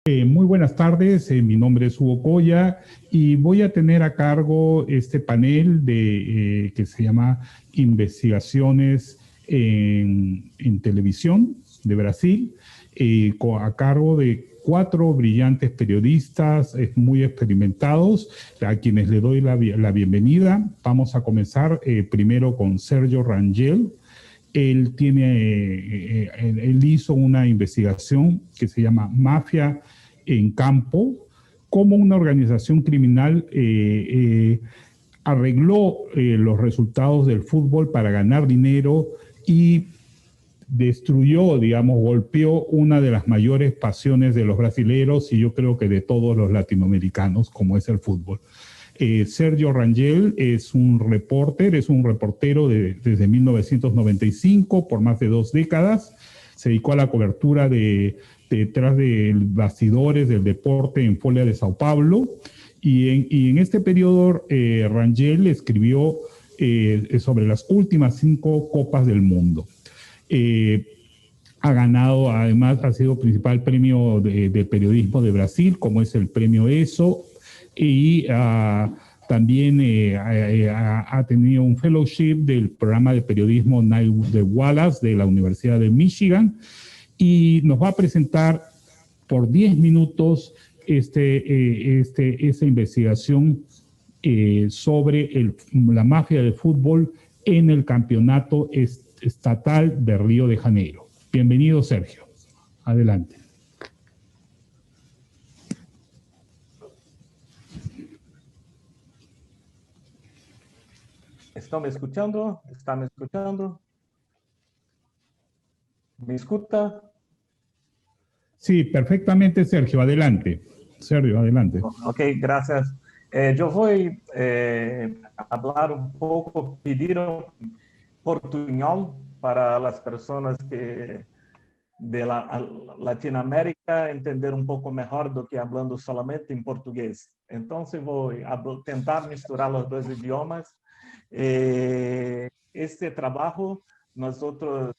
Muy buenas tardes, mi nombre es Hugo Coya y voy a tener a cargo este panel que se llama Investigaciones en Televisión de Brasil, a cargo de 4 brillantes periodistas muy experimentados, a quienes le doy la bienvenida. Vamos a comenzar primero con Sergio Rangel. Él hizo una investigación que se llama Mafia en Campo, cómo una organización criminal arregló los resultados del fútbol para ganar dinero y destruyó, digamos, golpeó una de las mayores pasiones de los brasileros y yo creo que de todos los latinoamericanos, como es el fútbol. Sergio Rangel es un reportero desde 1995 por más de 2 décadas. Se dedicó a la cobertura detrás de bastidores del deporte en Folha de Sao Paulo. Y en este periodo Rangel escribió sobre las últimas 5 Copas del Mundo. Ha ganado, además, ha sido principal premio de periodismo de Brasil, como es el premio ESO, y también ha tenido un fellowship del programa de periodismo Night de Wallace de la Universidad de Michigan, y nos va a presentar por 10 minutos esa investigación sobre la mafia del fútbol en el campeonato estatal de Río de Janeiro. Bienvenido, Sergio. Adelante. ¿Están me escuchando? ¿Están me escuchando? ¿Me escucha? Sí, perfectamente, Sergio. Adelante. Sergio, adelante. Ok, gracias. Yo voy a hablar un poco, pedir portuñol para las personas que de Latinoamérica entender un poco mejor do que hablando solamente en portugués. Entonces voy a tentar misturar los 2 idiomas. Este trabajo nosotros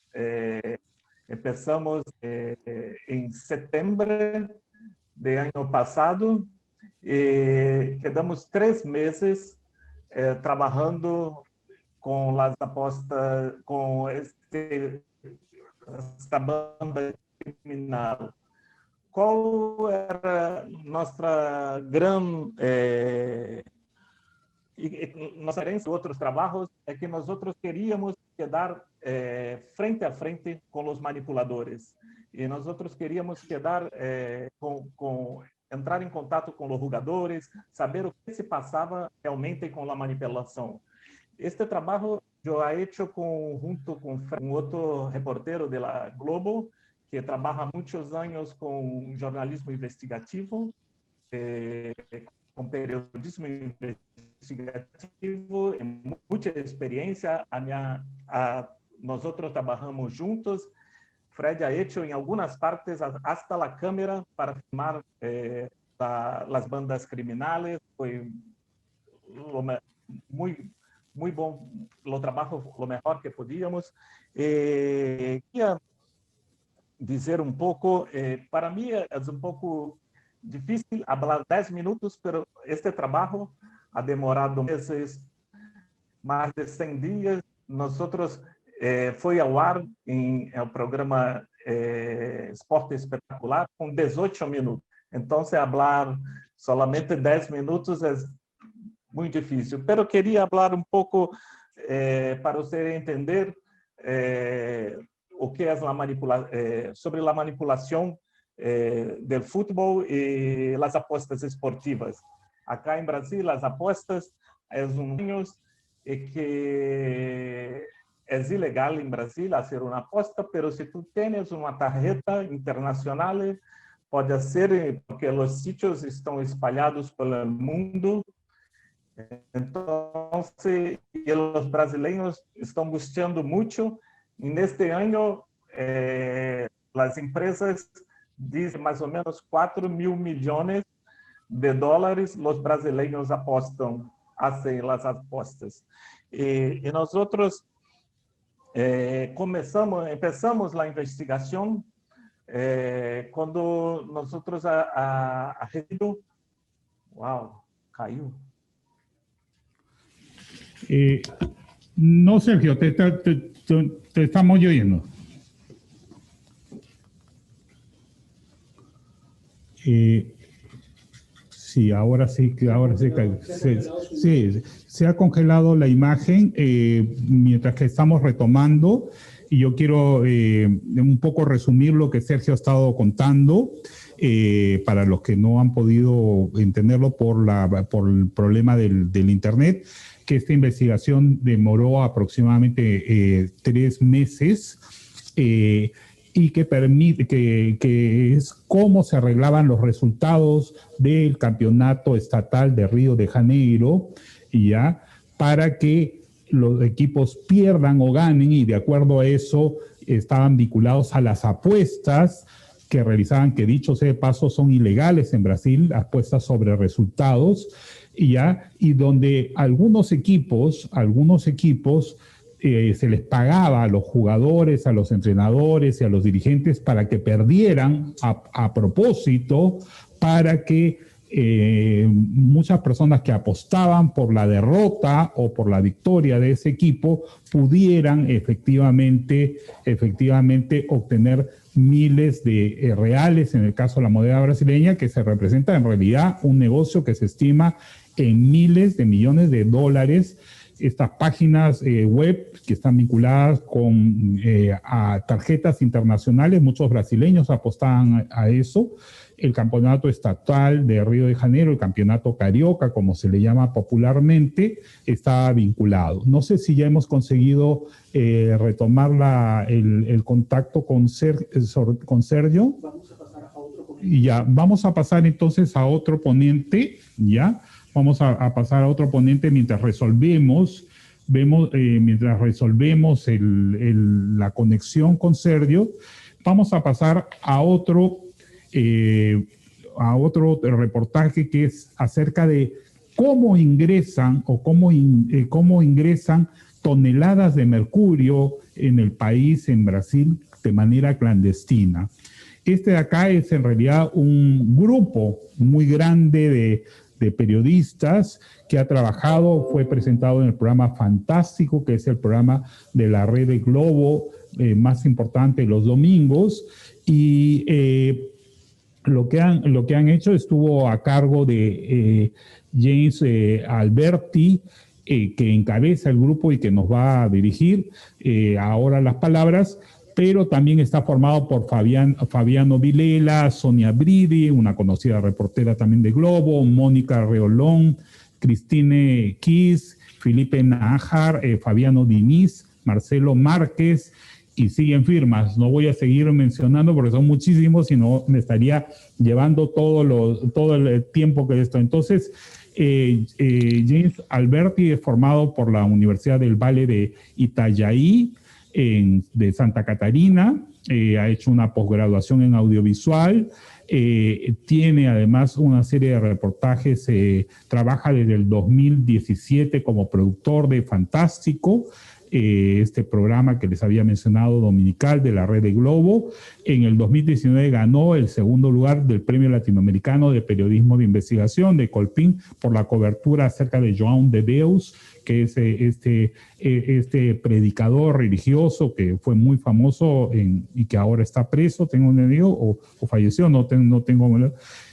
empezamos en septiembre de año pasado y quedamos 3 meses trabajando con las apostas, con esta banda criminal. Qual era nossa grande nossa diferença de outros trabalhos é que nós outros queríamos quedar frente a frente com os manipuladores e nós outros queríamos quedar entrar em contato com os jogadores, saber o que se passava realmente com a manipulação. Este trabalho eu he hecho junto com um outro reportero da Globo que trabalha há muitos anos com jornalismo investigativo, com periodismo investigativo, muita experiência. Nós outros trabalhamos juntos. Fred ha hecho em algumas partes hasta a câmera para filmar as bandas criminais. Foi muito bom o trabalho, o melhor que podíamos. Queria dizer um pouco, para mim é um pouco difícil falar 10 minutos, mas este trabalho ha demorado meses, mais de 100 dias. Nós foi ao ar em o programa Esporte Espetacular com 18 minutos. Então, se falar solamente 10 minutos é muito difícil. Pero queria falar um pouco para você entender o que é sobre a manipulação do futebol e as apostas esportivas. Acá em Brasil, as apostas é que é ilegal em Brasil fazer uma aposta, mas se tu tens uma tarjeta internacional, pode ser porque os sítios estão espalhados pelo mundo. Então, os brasileiros estão gostando muito. E neste ano, as empresas dizem mais ou menos 4 mil milhões de dólares os brasileiros apostam, fazem as apostas. E nós outros empezamos a investigação Quando nós outros a Rio, uau, caiu. No, Sergio, te estamos oyendo. Sí, ahora sí, se ha congelado la imagen mientras que estamos retomando, y yo quiero un poco resumir lo que Sergio ha estado contando para los que no han podido entenderlo por el problema del internet, que esta investigación demoró aproximadamente 3 meses. Y que permite que es cómo se arreglaban los resultados del campeonato estatal de Río de Janeiro, y ya para que los equipos pierdan o ganen, y de acuerdo a eso estaban vinculados a las apuestas que realizaban, que dicho sea de paso son ilegales en Brasil, apuestas sobre resultados, y donde algunos equipos se les pagaba a los jugadores, a los entrenadores y a los dirigentes para que perdieran a propósito, para que muchas personas que apostaban por la derrota o por la victoria de ese equipo pudieran efectivamente obtener miles de reales, en el caso de la moneda brasileña, que se representa en realidad un negocio que se estima en miles de millones de dólares. Estas páginas web que están vinculadas a tarjetas internacionales, muchos brasileños apostaban a eso. El campeonato estatal de Río de Janeiro, el campeonato carioca, como se le llama popularmente, está vinculado. No sé si ya hemos conseguido retomar el contacto con Sergio. Vamos a pasar a otro ponente. Y ya, vamos a pasar entonces a otro ponente, ¿ya? Vamos a pasar a otro ponente mientras resolvemos, la conexión con Sergio. Vamos a pasar a otro reportaje que es acerca de cómo ingresan toneladas de mercurio en el país, en Brasil, de manera clandestina. Este de acá es en realidad un grupo muy grande de periodistas que ha trabajado, fue presentado en el programa Fantástico, que es el programa de la red de Globo más importante los domingos, y lo que han hecho estuvo a cargo de James Alberti, que encabeza el grupo y que nos va a dirigir ahora las palabras, pero también está formado por Fabiano Vilela, Sonia Bridi, una conocida reportera también de Globo, Mónica Reolón, Cristine Kiss, Felipe Nájar, Fabiano Diniz, Marcelo Márquez, y siguen firmas. No voy a seguir mencionando porque son muchísimos, sino me estaría llevando todo el tiempo que esto. Entonces, James Alberti es formado por la Universidad del Valle de Itajaí, de Santa Catarina, ha hecho una posgraduación en audiovisual, tiene además una serie de reportajes, trabaja desde el 2017 como productor de Fantástico, este programa que les había mencionado dominical de la red de Globo. En el 2019 ganó el segundo lugar del Premio Latinoamericano de Periodismo de Investigación de Colpín por la cobertura acerca de João de Deus, que es este predicador religioso que fue muy famoso y que ahora está preso, tengo entendido, o falleció, no tengo.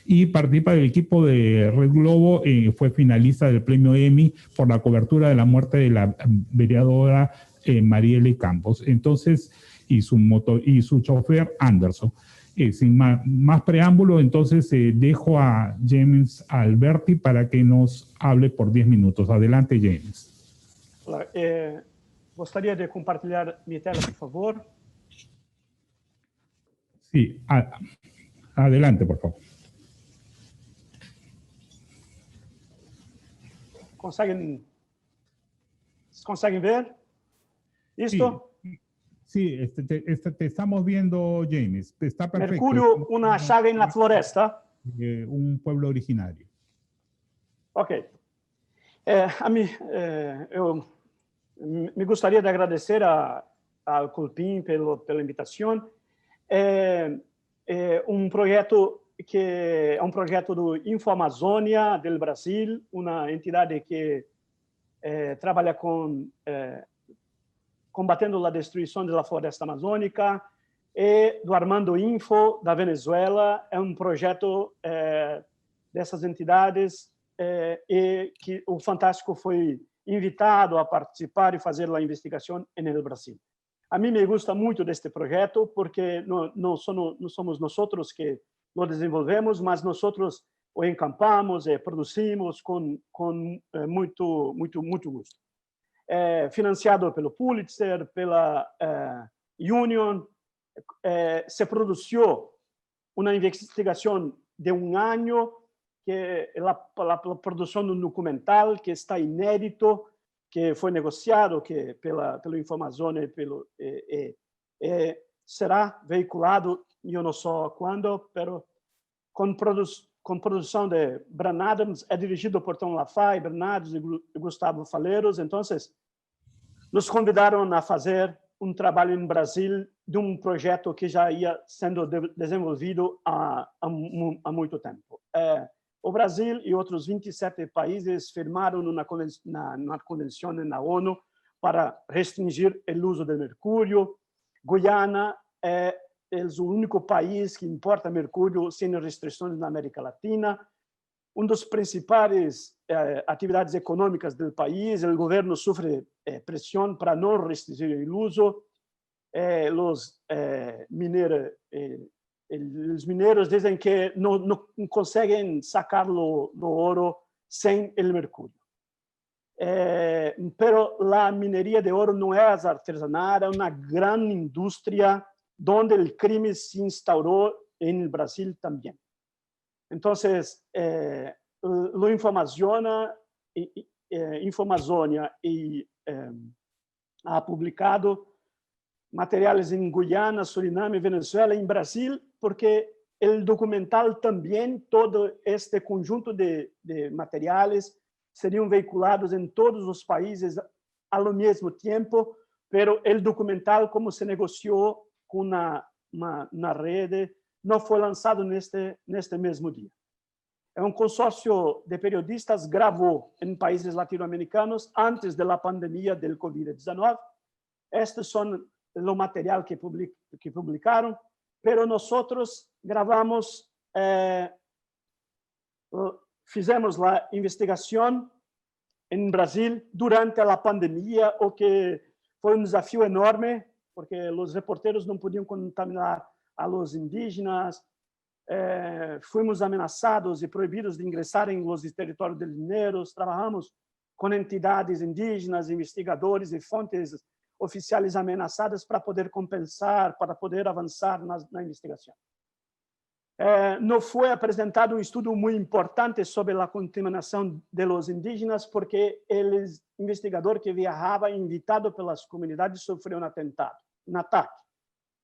Y participa del equipo de Red Globo, fue finalista del premio Emmy por la cobertura de la muerte de la vereadora Marielle Campos. Entonces, y su chofer Anderson. Sin más preámbulo, entonces dejo a James Alberti para que nos hable por 10 minutos. Adelante, James. Olá, gostaria de compartilhar minha tela, por favor. Sí, adelante, por favor. Conseguem ver? ¿Listo? Sí, te estamos viendo, James. Está perfecto. Mercurio, una llaga en la floresta. Un pueblo originario. Ok. A mim, eu me gostaria de agradecer ao Colpin pela invitação. projeto que é um projeto do InfoAmazônia do Brasil, uma entidade que trabalha combatendo a destruição da floresta amazônica, e do Armando Info, da Venezuela. É um projeto dessas entidades e que o Fantástico foi invitado a participar e fazer a investigação no Brasil. A mim me gusta muito deste projeto porque não somos nós que lo desenvolvemos, mas nós o encampamos e produzimos com muito gosto. Financiado pelo Pulitzer, pela Union, se produziu uma investigação de um ano, que é a produção de um documental que está inédito, que foi negociado pelo InfoAmazônia e será veiculado, eu não sei quando, mas com produção de Bran Adams, é dirigido por Tom Lafay, Bernardes e Gustavo Faleiros. Então, nos convidaram a fazer um trabalho em Brasil de um projeto que já ia sendo desenvolvido há muito tempo. O Brasil e outros 27 países firmaram na convenção na ONU para restringir o uso de mercúrio. Guiana é o único país que importa mercúrio sem restrições na América Latina. Uma das principais atividades econômicas do país, o governo sofre pressão para não restringir o uso. Os mineiros dizem que não conseguem sacar o ouro sem o mercúrio. Pero a mineria de ouro não é artesanal, é uma grande indústria onde o crime se instaurou no Brasil também. Então, o InfoAmazônia ha publicado materiais em Guiana, Suriname, Venezuela e em Brasil, porque o documental também, todo este conjunto de materiais, seriam veiculados em todos os países ao mesmo tempo, pero o documental, como se negociou na rede, não foi lançado neste mesmo dia. É um consórcio de periodistas gravou em países latino-americanos antes da pandemia do Covid-19. Estes são o material que publicaram, pero nós gravamos, fizemos a investigação em Brasil durante a pandemia, o que foi um desafio enorme, porque os reporteros não podiam contaminar a los indígenas. Fomos ameaçados e proibidos de ingressar em los territórios de mineiros. Trabalhamos com entidades indígenas, investigadores e fontes oficiais ameaçadas para poder compensar, para poder avançar na investigação. Não foi apresentado um estudo muito importante sobre a contaminação de los indígenas, porque o investigador que viajava, invitado pelas comunidades, sofreu um ataque.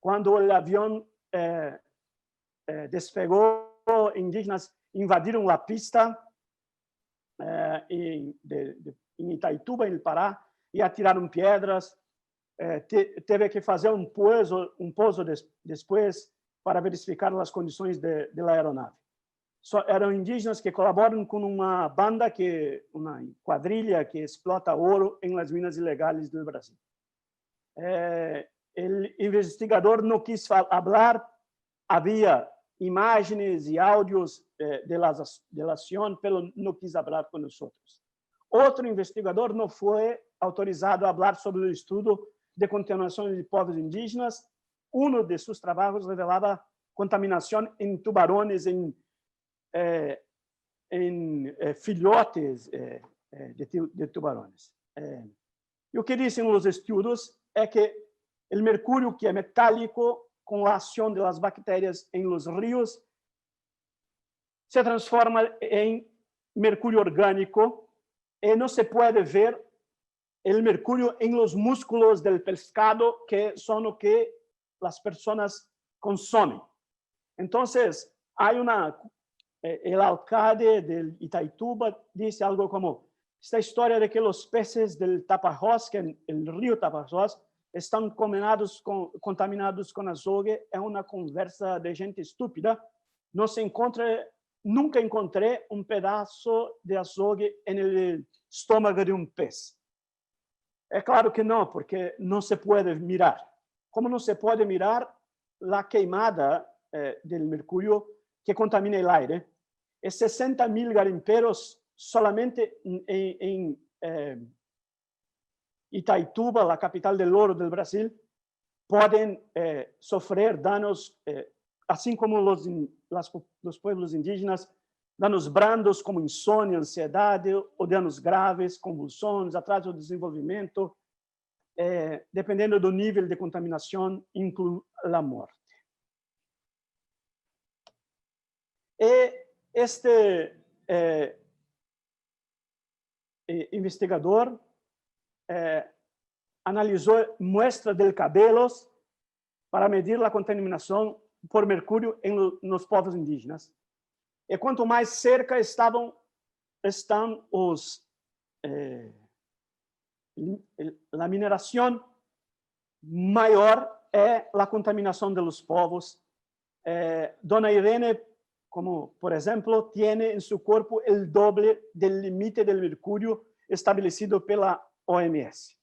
Quando o avião despegou, indígenas invadiram a pista em Itaituba, em Pará, e atiraram pedras. Teve que fazer um pouso depois para verificar as condições da aeronave. Eram indígenas que colaboram com uma banda, uma quadrilha que explota ouro em las minas ilegais do Brasil. O investigador não quis falar, havia imagens e áudios da ação, mas não quis falar com nós. Outro investigador não foi autorizado a falar sobre o estudo de contaminação de povos indígenas. Um de seus trabalhos revelava contaminação em tubarões, em filhotes de tubarões. E o que dizem os estudos é que o mercúrio, que é metálico, com a ação das bactérias em los rios, se transforma em mercúrio orgânico e não se pode ver o mercúrio em los músculos del pescado, que são o que as pessoas consomem. Então, o alcalde de Itaituba disse algo como: esta história de que os peces del Tapajós, que é o rio Tapajós, estão contaminados com açougue é uma conversa de gente estúpida. Nunca encontrei um pedaço de açougue no estômago de um pez. É claro que não, porque não se pode mirar. Como não se pode mirar a queimada do mercúrio que contamina o aire? E 60.000 garimpeiros solamente em Itaituba, a capital do ouro do Brasil, podem sofrer danos, assim como os pueblos indígenas, danos brandos como insônia, ansiedade, ou danos graves, convulsões, atraso do desenvolvimento, dependendo do nível de contaminação, inclui a morte. E este investigador analisou muestras de cabelos para medir a contaminação por mercúrio nos povos indígenas. E quanto mais cerca estão a mineração, maior é a contaminação dos povos. Dona Irene, como por exemplo, tem em seu corpo o doble do limite do mercúrio estabelecido pela OMS.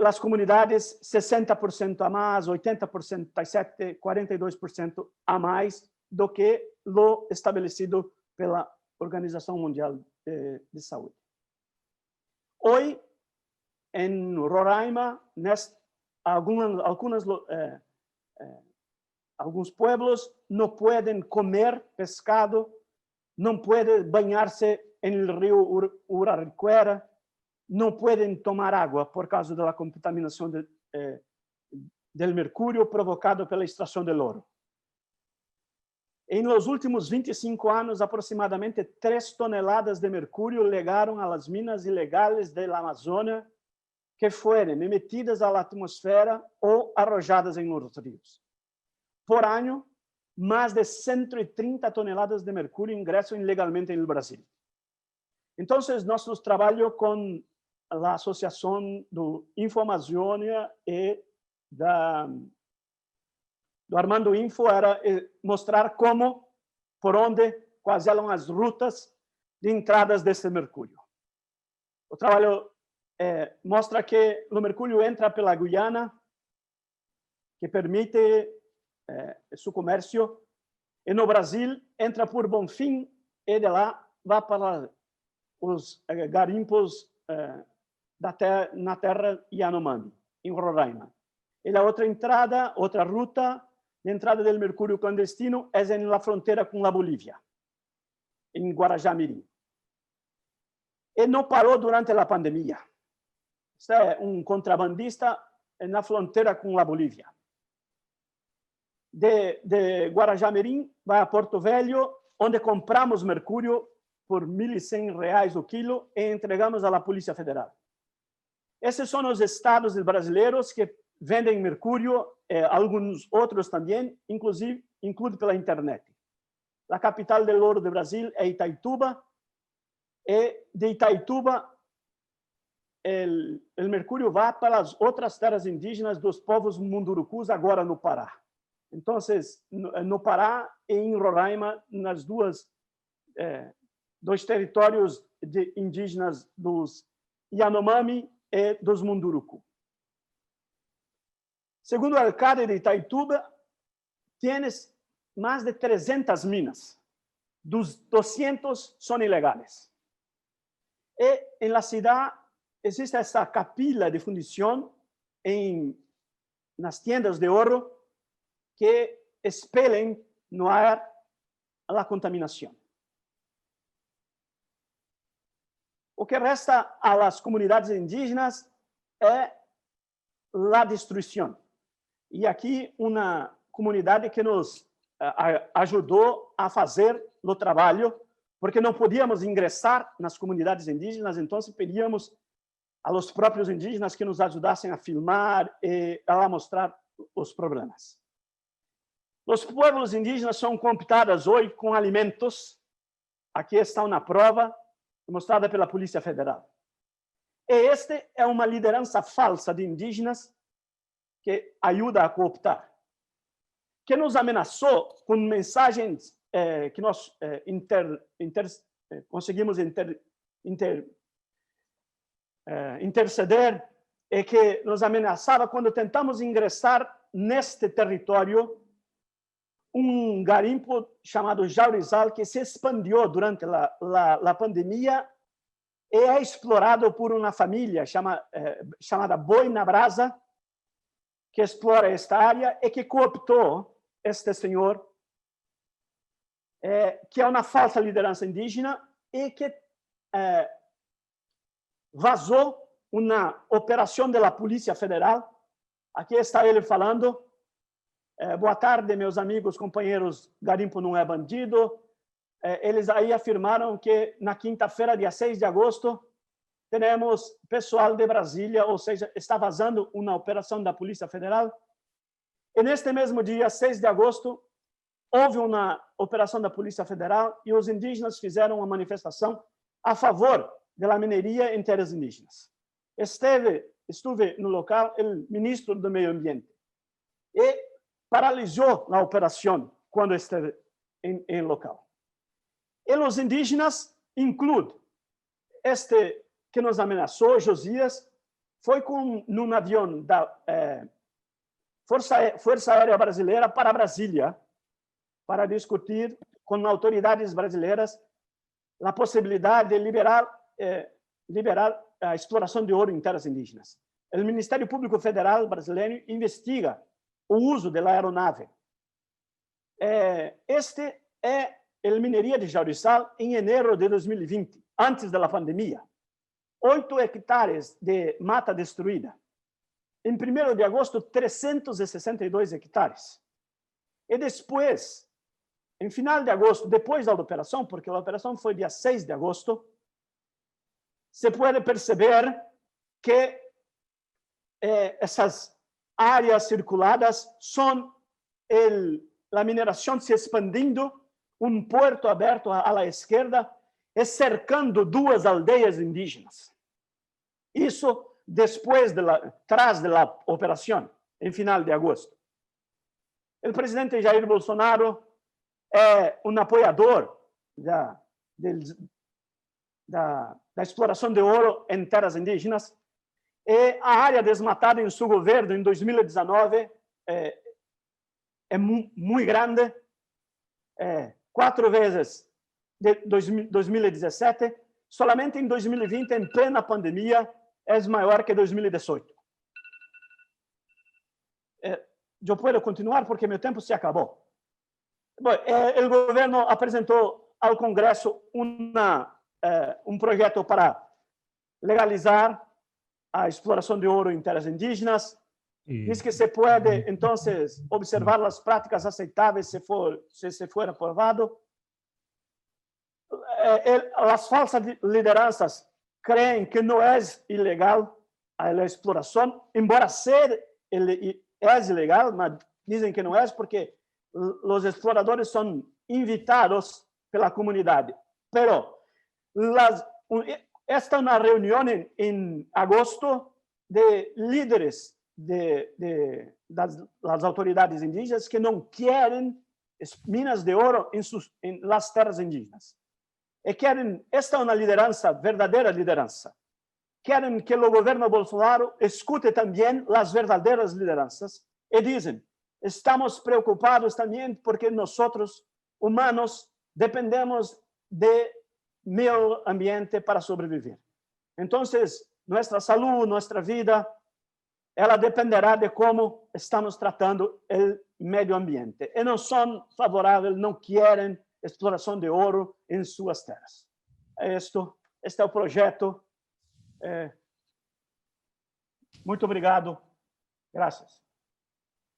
As comunidades, 60% a mais, 80%, 87%, 42% a mais do que o estabelecido pela Organização Mundial de Saúde. Hoje, em Roraima, alguns pueblos não podem comer pescado, não podem banhar-se no rio Uraricuera, não podem tomar água por causa da contaminação do mercúrio provocado pela extração de ouro. Em los últimos 25 anos, aproximadamente 3 toneladas de mercúrio chegaram às minas ilegais da Amazônia, que foram emitidas à atmosfera ou arrojadas em os rios. Por ano, mais de 130 toneladas de mercúrio ingressam ilegalmente no Brasil. Então, nosso trabalho com a Associação do Info-Amazônia e do Armando Info era mostrar como, por onde, quais eram as rutas de entradas desse mercúrio. O trabalho mostra que o mercúrio entra pela Guiana, que permite seu comércio, e no Brasil entra por Bonfim e de lá vai para os garimpos na terra Yanomami, em Roraima. E a outra entrada, outra ruta de entrada do mercúrio clandestino é na fronteira com a Bolívia, em Guarajá-Mirim. E não parou durante a pandemia. Este é um contrabandista na fronteira com a Bolívia. De Guarajá-Mirim vai a Porto Velho, onde compramos mercúrio por R$1.100 o quilo e entregamos à Polícia Federal. Esses são os estados brasileiros que vendem mercúrio, alguns outros também, inclusive pela internet. A capital do ouro do Brasil é Itaituba, e de Itaituba o mercúrio vai para as outras terras indígenas dos povos mundurucus, agora no Pará. Então, no Pará e em Roraima, nas dois territórios indígenas dos Yanomami e dos Munduruku. Segundo o alcalde de Itaituba, tienes mais de 300 minas. Dos 200 são ilegais. E na cidade existe essa capila de fundição nas tendas de ouro que expelem no ar a contaminação. O que resta às comunidades indígenas é a destruição. E aqui uma comunidade que nos ajudou a fazer o trabalho, porque não podíamos ingressar nas comunidades indígenas, então pedíamos aos próprios indígenas que nos ajudassem a filmar e a mostrar os problemas. Os povos indígenas são computados hoje com alimentos. Aqui está uma prova mostrada pela Polícia Federal. Esta é uma liderança falsa de indígenas que ajuda a cooptar, que nos ameaçou com mensagens que nós conseguimos interceder, e que nos ameaçava quando tentamos ingressar neste território um garimpo chamado Jaurizal, que se expandiu durante a pandemia e é explorado por uma família chamada Boi na Brasa, que explora esta área e que cooptou este senhor, que é uma falsa liderança indígena e que vazou uma operação da Polícia Federal. Aqui está ele falando. Boa tarde, meus amigos, companheiros, garimpo não é bandido. Eles aí afirmaram que na quinta-feira, dia 6 de agosto, teremos pessoal de Brasília, ou seja, está vazando uma operação da Polícia Federal. E neste mesmo dia, 6 de agosto, houve uma operação da Polícia Federal e os indígenas fizeram uma manifestação a favor da mineria em terras indígenas. Estuve no local o ministro do Meio Ambiente e paralisou a operação quando esteve em local. E os indígenas, incluindo este que nos ameaçou, Josias, foi num avião da Força Aérea Brasileira para Brasília para discutir com autoridades brasileiras a possibilidade de liberar a exploração de ouro em terras indígenas. O Ministério Público Federal brasileiro investiga o uso da aeronave. Este é a mineria de Jaurizal em janeiro de 2020, antes da pandemia. 8 hectares de mata destruída. Em 1º de agosto, 362 hectares. E depois, em final de agosto, depois da operação, porque a operação foi dia 6 de agosto, se pode perceber que essas áreas circuladas são a mineração se expandindo, um porto aberto à esquerda e cercando 2 aldeias indígenas. Isso tras da operação, em final de agosto. O presidente Jair Bolsonaro é um apoiador da exploração de ouro em terras indígenas, e a área desmatada em seu governo em 2019 é muito grande, 4 vezes de 2017, solamente em 2020, em plena pandemia, é maior que 2018. Eu posso continuar porque meu tempo se acabou. O governo apresentou ao Congresso um projeto para legalizar a exploração de ouro em terras indígenas. Diz que se pode, então, observar as práticas aceitáveis se for aprovado. As falsas lideranças creem que não é ilegal a exploração, embora é ilegal, mas dizem que não é porque os exploradores são invitados pela comunidade. Pero esta é uma reunião em agosto de líderes das autoridades indígenas que não querem minas de ouro em las terras indígenas. E querem, esta é uma liderança, verdadeira liderança. Querem que o governo Bolsonaro escute também as verdadeiras lideranças e dizem: estamos preocupados também porque nós, humanos, dependemos de meio ambiente para sobreviver. Então, nossa saúde, nossa vida, ela dependerá de como estamos tratando o meio ambiente. E não são favoráveis, não querem exploração de ouro em suas terras. Este é o projeto. Muito obrigado. Gracias.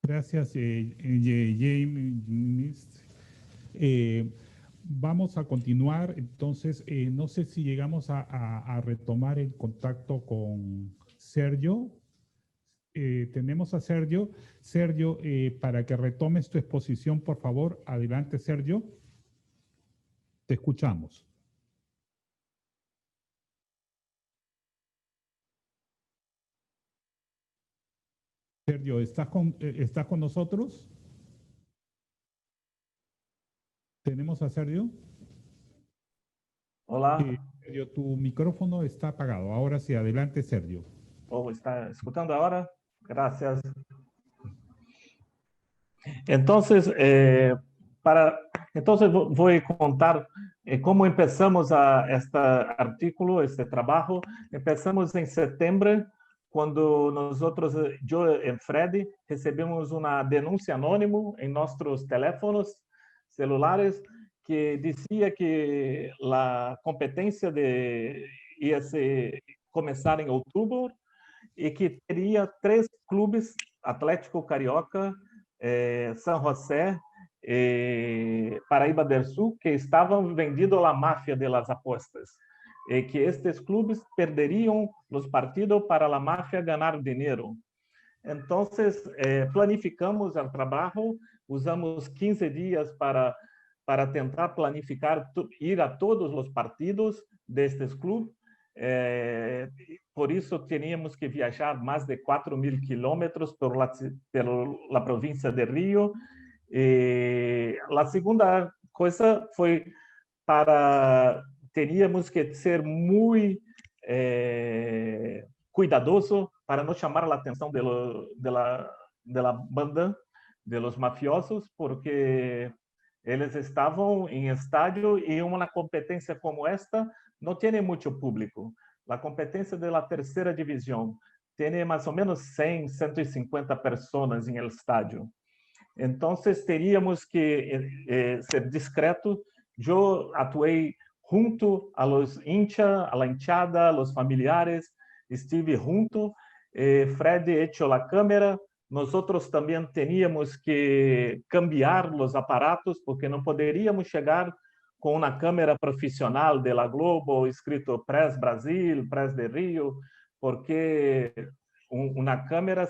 Gracias, James. Vamos a continuar. Entonces, no sé si llegamos a retomar el contacto con Sergio. Tenemos a Sergio. Sergio, para que retomes tu exposición, por favor. Adelante, Sergio. Te escuchamos. Sergio, ¿está con nosotros? ¿Tenemos a Sergio? Olá. Sergio, tu micrófono está apagado. Ahora sí, adelante, Sergio. ¿Está escuchando ahora? Gracias. Entonces, entonces voy a contar cómo empezamos este artículo, este trabajo. Empezamos en septiembre, cuando nosotros, yo y Freddy, recibimos una denuncia anónima en nuestros teléfonos celulares que decía que la competencia ia começar em outubro e que teria 3 clubes, Atlético Carioca, San José, Paraíba del Sul, que estavam vendidos à máfia de las apostas, e que estes clubes perderiam os partidos para a máfia ganhar dinheiro. Então, planificamos o trabalho, usamos 15 dias para tentar planificar, ir a todos os partidos destes clubes. Por isso, teríamos que viajar mais de 4.000 quilômetros pela província de Rio. A segunda coisa foi teríamos que ser muito cuidadoso para não chamar a atenção da banda, dos mafiosos, porque eles estavam em estádio e uma competência como esta não tem muito público. A competência da terceira divisão tem mais ou menos 100, 150 pessoas em el estádio. Então, teríamos que ser discretos. Eu atuei junto a los hinchas, a la hinchada, a los familiares, estive junto. Fred echou a câmera. Nós também teníamos que cambiar os aparatos, porque não poderíamos chegar com uma câmera profissional de la Globo, escrito Press Brasil, Press de Rio, porque uma câmera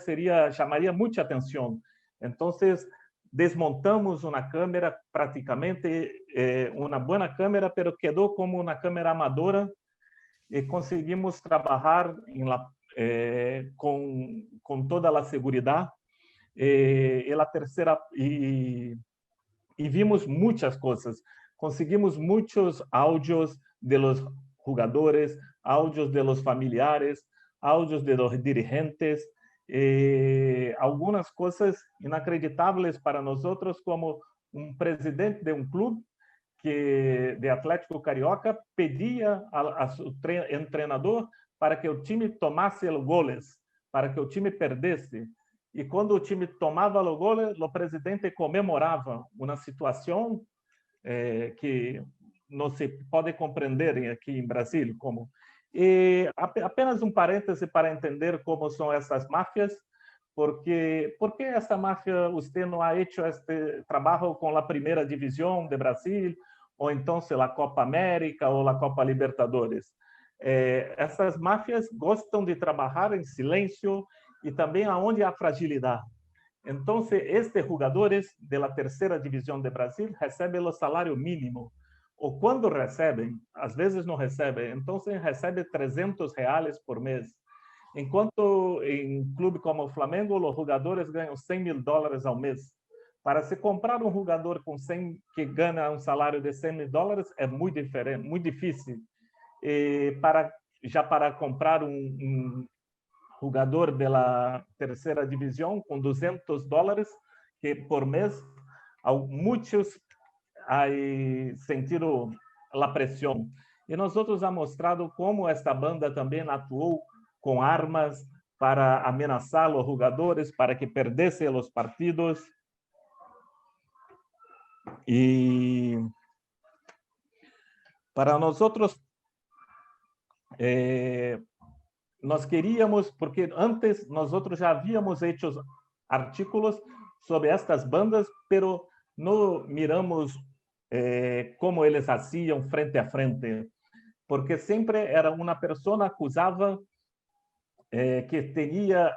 chamaria muita atenção. Então, desmontamos uma câmera, praticamente uma boa câmera, mas quedou como uma câmera amadora, e conseguimos trabalhar com toda a segurança. E vimos muitas coisas. Conseguimos muitos áudios de los jogadores, áudios de los familiares, áudios de los dirigentes, algumas coisas inacreditáveis para nós, como presidente de clube de Atlético Carioca pedia a seu treinador para que o time tomasse os goles, para que o time perdesse. E quando o time tomava os goles, o presidente comemorava uma situação que não se pode compreender aqui em Brasil. Apenas parêntese para entender como são essas máfias, porque essa máfia, você não ha hecho este trabalho com a primeira divisão de Brasil, ou então a Copa América ou a Copa Libertadores. Essas máfias gostam de trabalhar em silêncio e também aonde há fragilidade. Então, estes jogadores da terceira divisão de Brasil recebem o salário mínimo, ou quando recebem, às vezes não recebem, então recebe R$300 por mês. Enquanto em clube como o Flamengo, os jogadores ganham $100.000 ao mês. Para se comprar um jogador que ganha um salário de $100.000 é muito diferente, muito difícil. Para comprar um jogador da terceira divisão com $200 que por mês, muitos sentiram a pressão. E nós outros hemos mostrado como esta banda também atuou com armas para ameaçar os jogadores para que perdessem os partidos. E para nós outros, nós queríamos, porque antes nós outros já havíamos hecho artículos sobre estas bandas, pero não miramos como eles faziam frente a frente, porque sempre era uma pessoa acusava que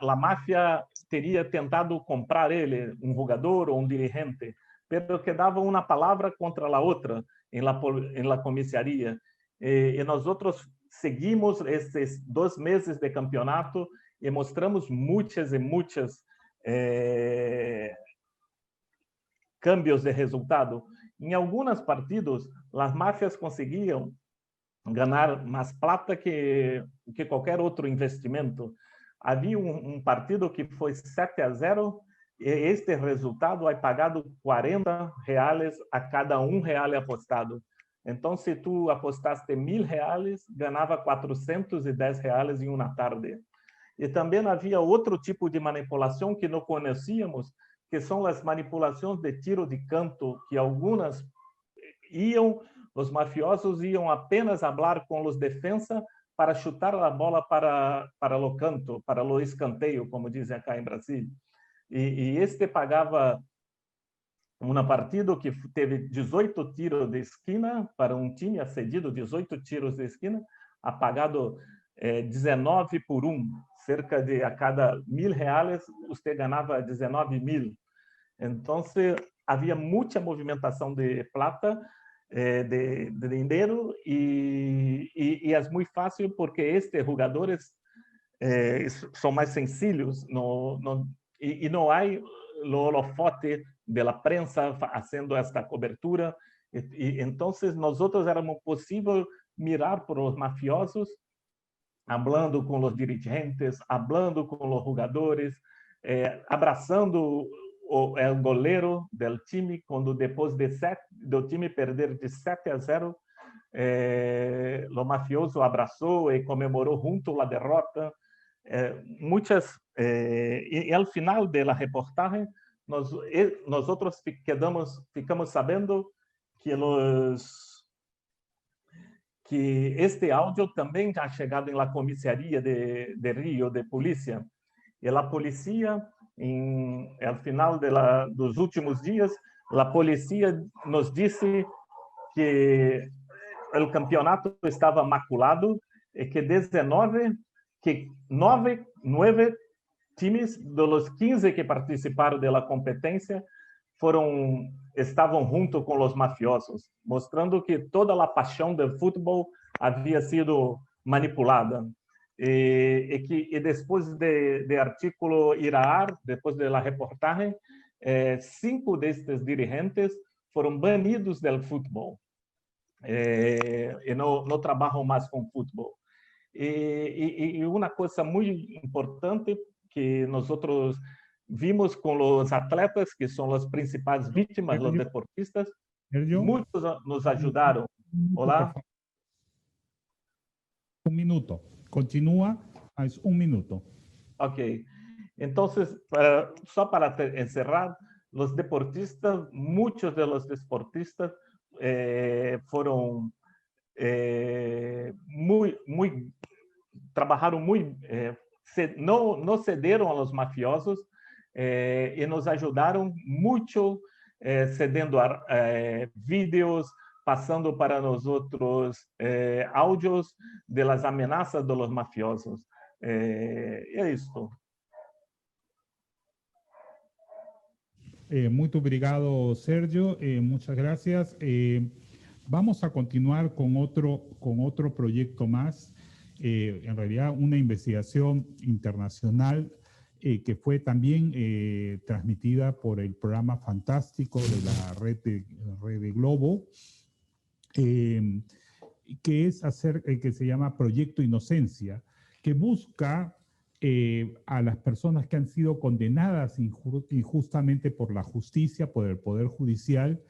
a máfia teria tentado comprar ele, um jogador ou um dirigente, pero que dava uma palavra contra a outra em la comissaria. E nós outros seguimos esses 2 meses de campeonato e mostramos muitas cambios de resultado. Em alguns partidos, as máfias conseguiam ganhar mais plata que qualquer outro investimento. Havia um partido que foi 7-0, e este resultado vai pagado R$ 40 a cada R$ 1 apostado. Então, se tu apostaste R$ 1.000, ganhava R$ 410 em uma tarde. E também havia outro tipo de manipulação que não conhecíamos, que são as manipulações de tiro de canto, que algumas os mafiosos iam apenas falar com os defensas para chutar a bola para o canto, para o escanteio, como dizem acá em Brasil. E este pagava uma partida que teve 18 tiros de esquina para um time, cedido 18 tiros de esquina, apagado 19 por 1, cerca de a cada R$ 1.000, você ganhava 19.000. Então, havia muita movimentação de plata, de dinheiro, e é muito fácil porque estes jogadores são mais sencillos e não há o holofote da prensa fazendo esta cobertura. Então, nós éramos possível mirar por os mafiosos, hablando com os dirigentes, hablando com os jogadores, abraçando o goleiro do time, quando depois do time perder de 7-0, o mafioso abraçou e comemorou junto a derrota. E ao final da reportagem, nós outros ficamos sabendo que este áudio também ha chegado na comissaria de Rio, de polícia. E a polícia, ao final dos últimos dias, a polícia nos disse que o campeonato estava maculado e que 9 times dos 15 que participaram da competência estavam junto com os mafiosos, mostrando que toda a paixão do futebol havia sido manipulada. E depois do artículo ir a ar, depois da reportagem, 5 destes dirigentes foram banidos do futebol e não trabalham mais com futebol. E uma coisa muito importante que nós vimos com os atletas, que são as principais vítimas, os deportistas, muitos nos ajudaram. Olá? Un minuto. Continúa, es un minuto. Ok. Entonces, só para encerrar, los deportistas, muchos de los deportistas fueron trabajaron muy, no cederam a los mafiosos e nos ajudaram muito, cedendo vídeos, passando para nós outros áudios de las amenazas de los mafiosos. É isso. Muito obrigado, Sergio. Muchas gracias. Vamos a continuar con otro proyecto más. En realidad, una investigación internacional que fue también transmitida por el programa fantástico de la red de Globo, que se llama Proyecto Inocencia, que busca a las personas que han sido condenadas injustamente por la justicia, por el Poder Judicial.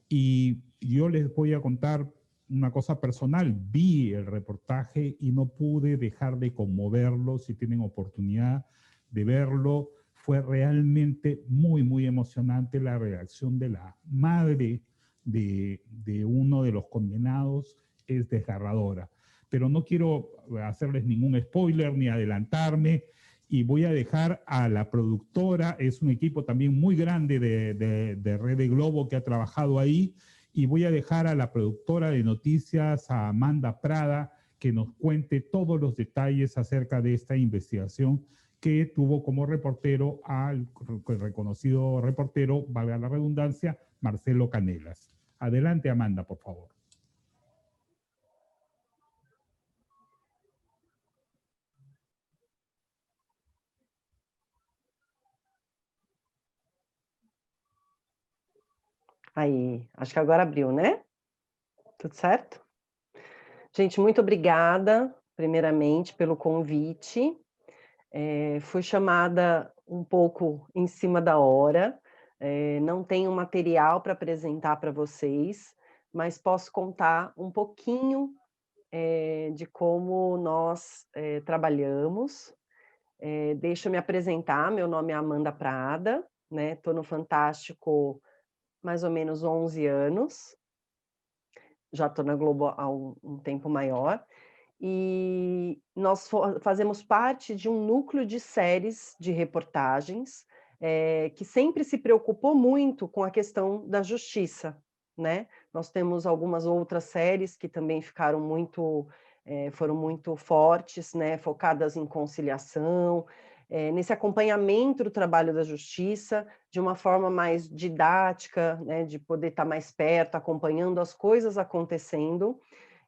Y yo les voy a contar una cosa personal. Vi el reportaje y no pude dejar de conmoverlo. Si tienen oportunidad de verlo, fue realmente muy, muy emocionante la reacción de la madre de uno de los condenados. Es desgarradora. Pero no quiero hacerles ningún spoiler ni adelantarme, y voy a dejar a la productora, es un equipo también muy grande de Red de Globo que ha trabajado ahí, y voy a dejar a la productora de noticias, a Amanda Prada, que nos cuente todos los detalles acerca de esta investigación que tuvo como reportero al reconocido reportero, valga la redundancia, Marcelo Canelas. Adelante, Amanda, por favor. Aí, acho que agora abriu, né? Tudo certo? Gente, muito obrigada, primeiramente, pelo convite. Fui chamada um pouco em cima da hora, não tenho material para apresentar para vocês, mas posso contar um pouquinho de como nós trabalhamos. Deixa eu me apresentar, meu nome é Amanda Prada, né? Estou no Fantástico mais ou menos 11 anos, já estou na Globo há um tempo maior, e nós fazemos parte de um núcleo de séries de reportagens, que sempre se preocupou muito com a questão da justiça, né? Nós temos algumas outras séries que também ficaram foram muito fortes, né? Focadas em conciliação, nesse acompanhamento do trabalho da justiça, de uma forma mais didática, né? De poder estar mais perto, acompanhando as coisas acontecendo.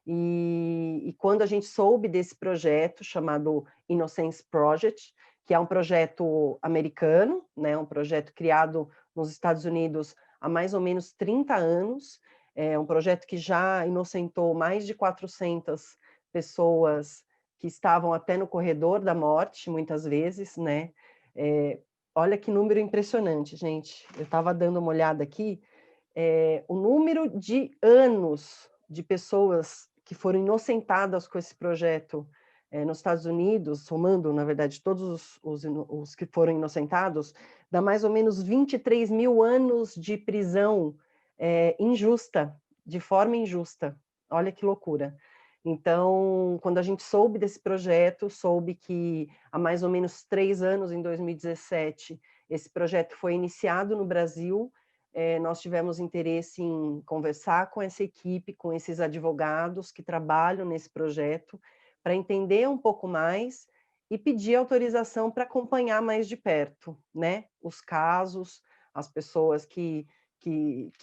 E quando a gente soube desse projeto chamado Innocence Project, que é um projeto americano, né, um projeto criado nos Estados Unidos há mais ou menos 30 anos, é um projeto que já inocentou mais de 400 pessoas que estavam até no corredor da morte, muitas vezes, né? Olha que número impressionante, gente. Eu estava dando uma olhada aqui, o número de anos de pessoas que foram inocentadas com esse projeto nos Estados Unidos, somando, na verdade, todos os que foram inocentados, dá mais ou menos 23 mil anos de prisão injusta, de forma injusta. Olha que loucura. Então, quando a gente soube desse projeto, soube que há mais ou menos 3 anos, em 2017, esse projeto foi iniciado no Brasil. Nós tivemos interesse em conversar com essa equipe, com esses advogados que trabalham nesse projeto, para entender um pouco mais e pedir autorização para acompanhar mais de perto, né? Os casos, as pessoas que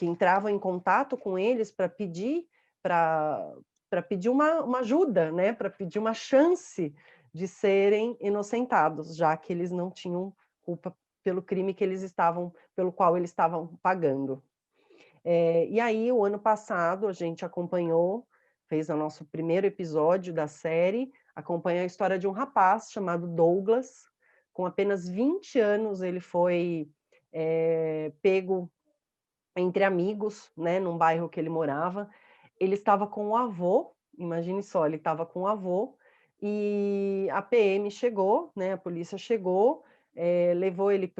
entravam em contato com eles para pedir uma ajuda, né? Para pedir uma chance de serem inocentados, já que eles não tinham culpa pelo crime pelo qual eles estavam pagando. E aí, o ano passado, a gente fez o nosso primeiro episódio da série, acompanhou a história de um rapaz chamado Douglas. Com apenas 20 anos, ele foi pego entre amigos, né, num bairro que ele morava. Ele estava com o avô, imagine só, ele estava com o avô, e a PM chegou, né, a polícia chegou, levou ele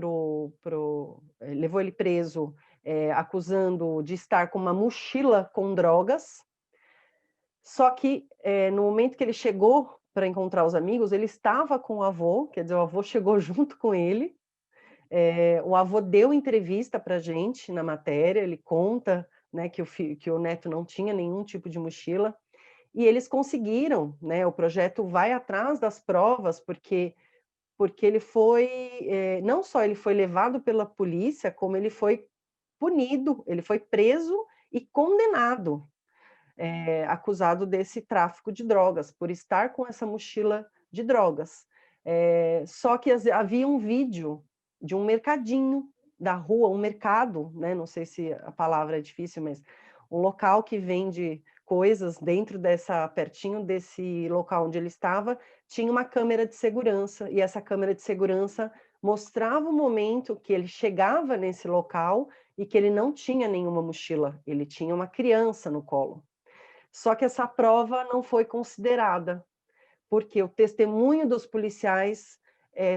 levou ele preso, acusando de estar com uma mochila com drogas. Só que no momento que ele chegou para encontrar os amigos, ele estava com o avô, quer dizer, o avô chegou junto com ele. O avô deu entrevista para a gente na matéria, ele conta, né, que o neto não tinha nenhum tipo de mochila, e eles conseguiram, né, o projeto vai atrás das provas, porque ele não só ele foi levado pela polícia, como ele foi punido, ele foi preso e condenado, acusado desse tráfico de drogas, por estar com essa mochila de drogas. Só que havia um vídeo de um mercadinho da rua, um mercado, né? Não sei se a palavra é difícil, mas um local que vende coisas pertinho desse local onde ele estava, tinha uma câmera de segurança, e essa câmera de segurança mostrava o momento que ele chegava nesse local e que ele não tinha nenhuma mochila, ele tinha uma criança no colo. Só que essa prova não foi considerada, porque o testemunho dos policiais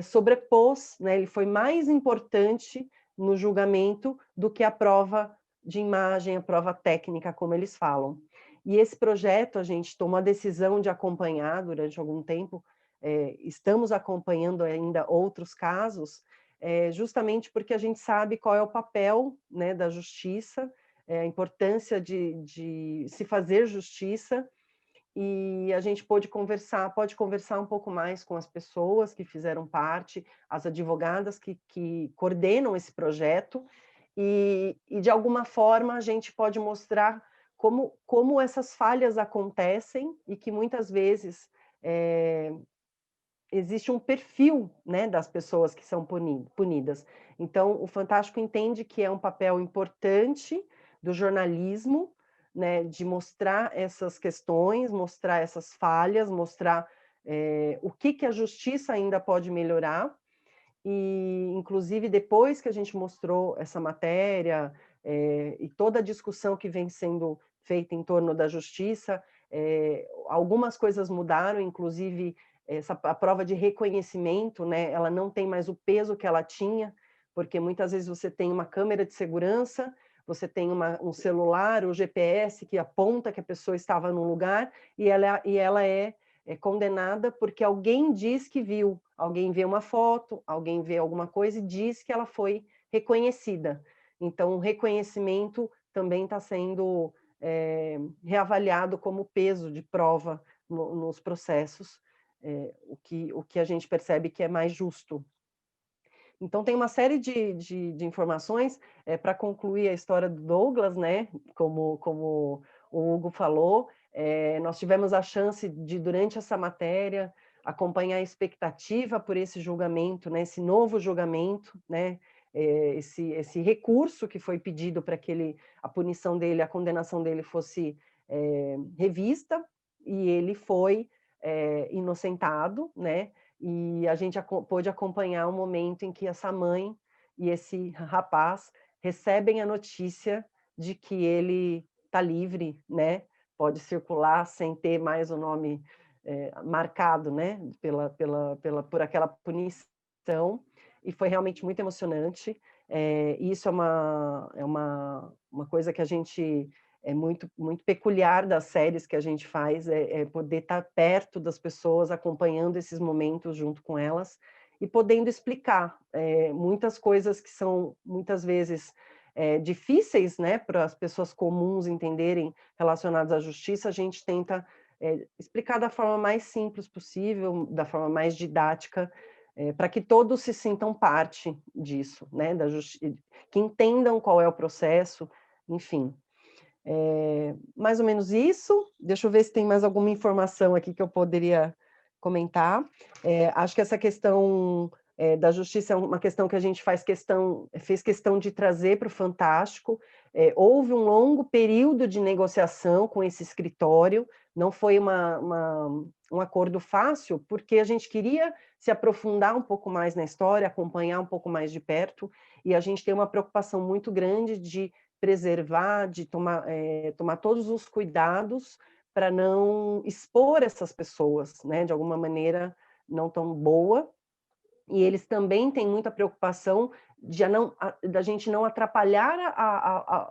sobrepôs, né, ele foi mais importante no julgamento do que a prova de imagem, a prova técnica, como eles falam. E esse projeto, a gente tomou a decisão de acompanhar durante algum tempo, estamos acompanhando ainda outros casos, justamente porque a gente sabe qual é o papel, né, da justiça, a importância de se fazer justiça, e a gente pode conversar um pouco mais com as pessoas que fizeram parte, as advogadas que coordenam esse projeto, e de alguma forma a gente pode mostrar como essas falhas acontecem e que muitas vezes existe um perfil, né, das pessoas que são punidas. Então, o Fantástico entende que é um papel importante, do jornalismo, né, de mostrar essas questões, mostrar essas falhas, mostrar o que a justiça ainda pode melhorar. E, inclusive, depois que a gente mostrou essa matéria e toda a discussão que vem sendo feita em torno da justiça, algumas coisas mudaram, inclusive a prova de reconhecimento, né, ela não tem mais o peso que ela tinha, porque muitas vezes você tem uma câmera de segurança, você tem um celular, o GPS que aponta que a pessoa estava num lugar, e ela é condenada porque alguém diz que viu, alguém vê uma foto, alguém vê alguma coisa e diz que ela foi reconhecida. Então, o reconhecimento também está sendo reavaliado como peso de prova nos processos, o que a gente percebe que é mais justo. Então, tem uma série de informações para concluir a história do Douglas, né? Como o Hugo falou, nós tivemos a chance de, durante essa matéria, acompanhar a expectativa por esse julgamento, né? Esse novo julgamento, né? Esse recurso que foi pedido para que a punição dele, a condenação dele fosse revista, e ele foi inocentado, né? E a gente pôde acompanhar o momento em que essa mãe e esse rapaz recebem a notícia de que ele está livre, né? Pode circular sem ter mais o nome marcado, né? Por aquela punição, e foi realmente muito emocionante. Isso é uma coisa que a gente muito peculiar das séries que a gente faz, poder estar perto das pessoas, acompanhando esses momentos junto com elas e podendo explicar muitas coisas que são, muitas vezes, difíceis, né, para as pessoas comuns entenderem, relacionadas à justiça. A gente tenta explicar da forma mais simples possível, da forma mais didática, para que todos se sintam parte disso, né, que entendam qual é o processo, enfim. Mais ou menos isso. Deixa eu ver se tem mais alguma informação aqui que eu poderia comentar. Acho que essa questão da justiça é uma questão que a gente fez questão de trazer para o Fantástico. Houve um longo período de negociação com esse escritório, não foi um acordo fácil, porque a gente queria se aprofundar um pouco mais na história, acompanhar um pouco mais de perto, e a gente tem uma preocupação muito grande de preservar, de tomar todos os cuidados para não expor essas pessoas, né, de alguma maneira não tão boa. E eles também têm muita preocupação da gente não atrapalhar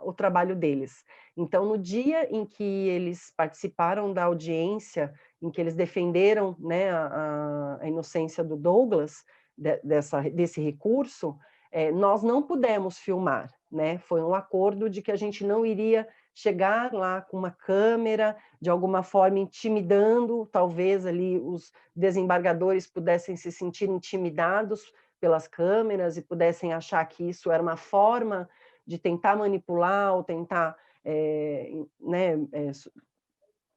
o trabalho deles. Então, no dia em que eles participaram da audiência, em que eles defenderam, né, a inocência do Douglas, desse recurso, nós não pudemos filmar, né? Foi um acordo de que a gente não iria chegar lá com uma câmera, de alguma forma intimidando, talvez ali os desembargadores pudessem se sentir intimidados pelas câmeras e pudessem achar que isso era uma forma de tentar manipular ou tentar né,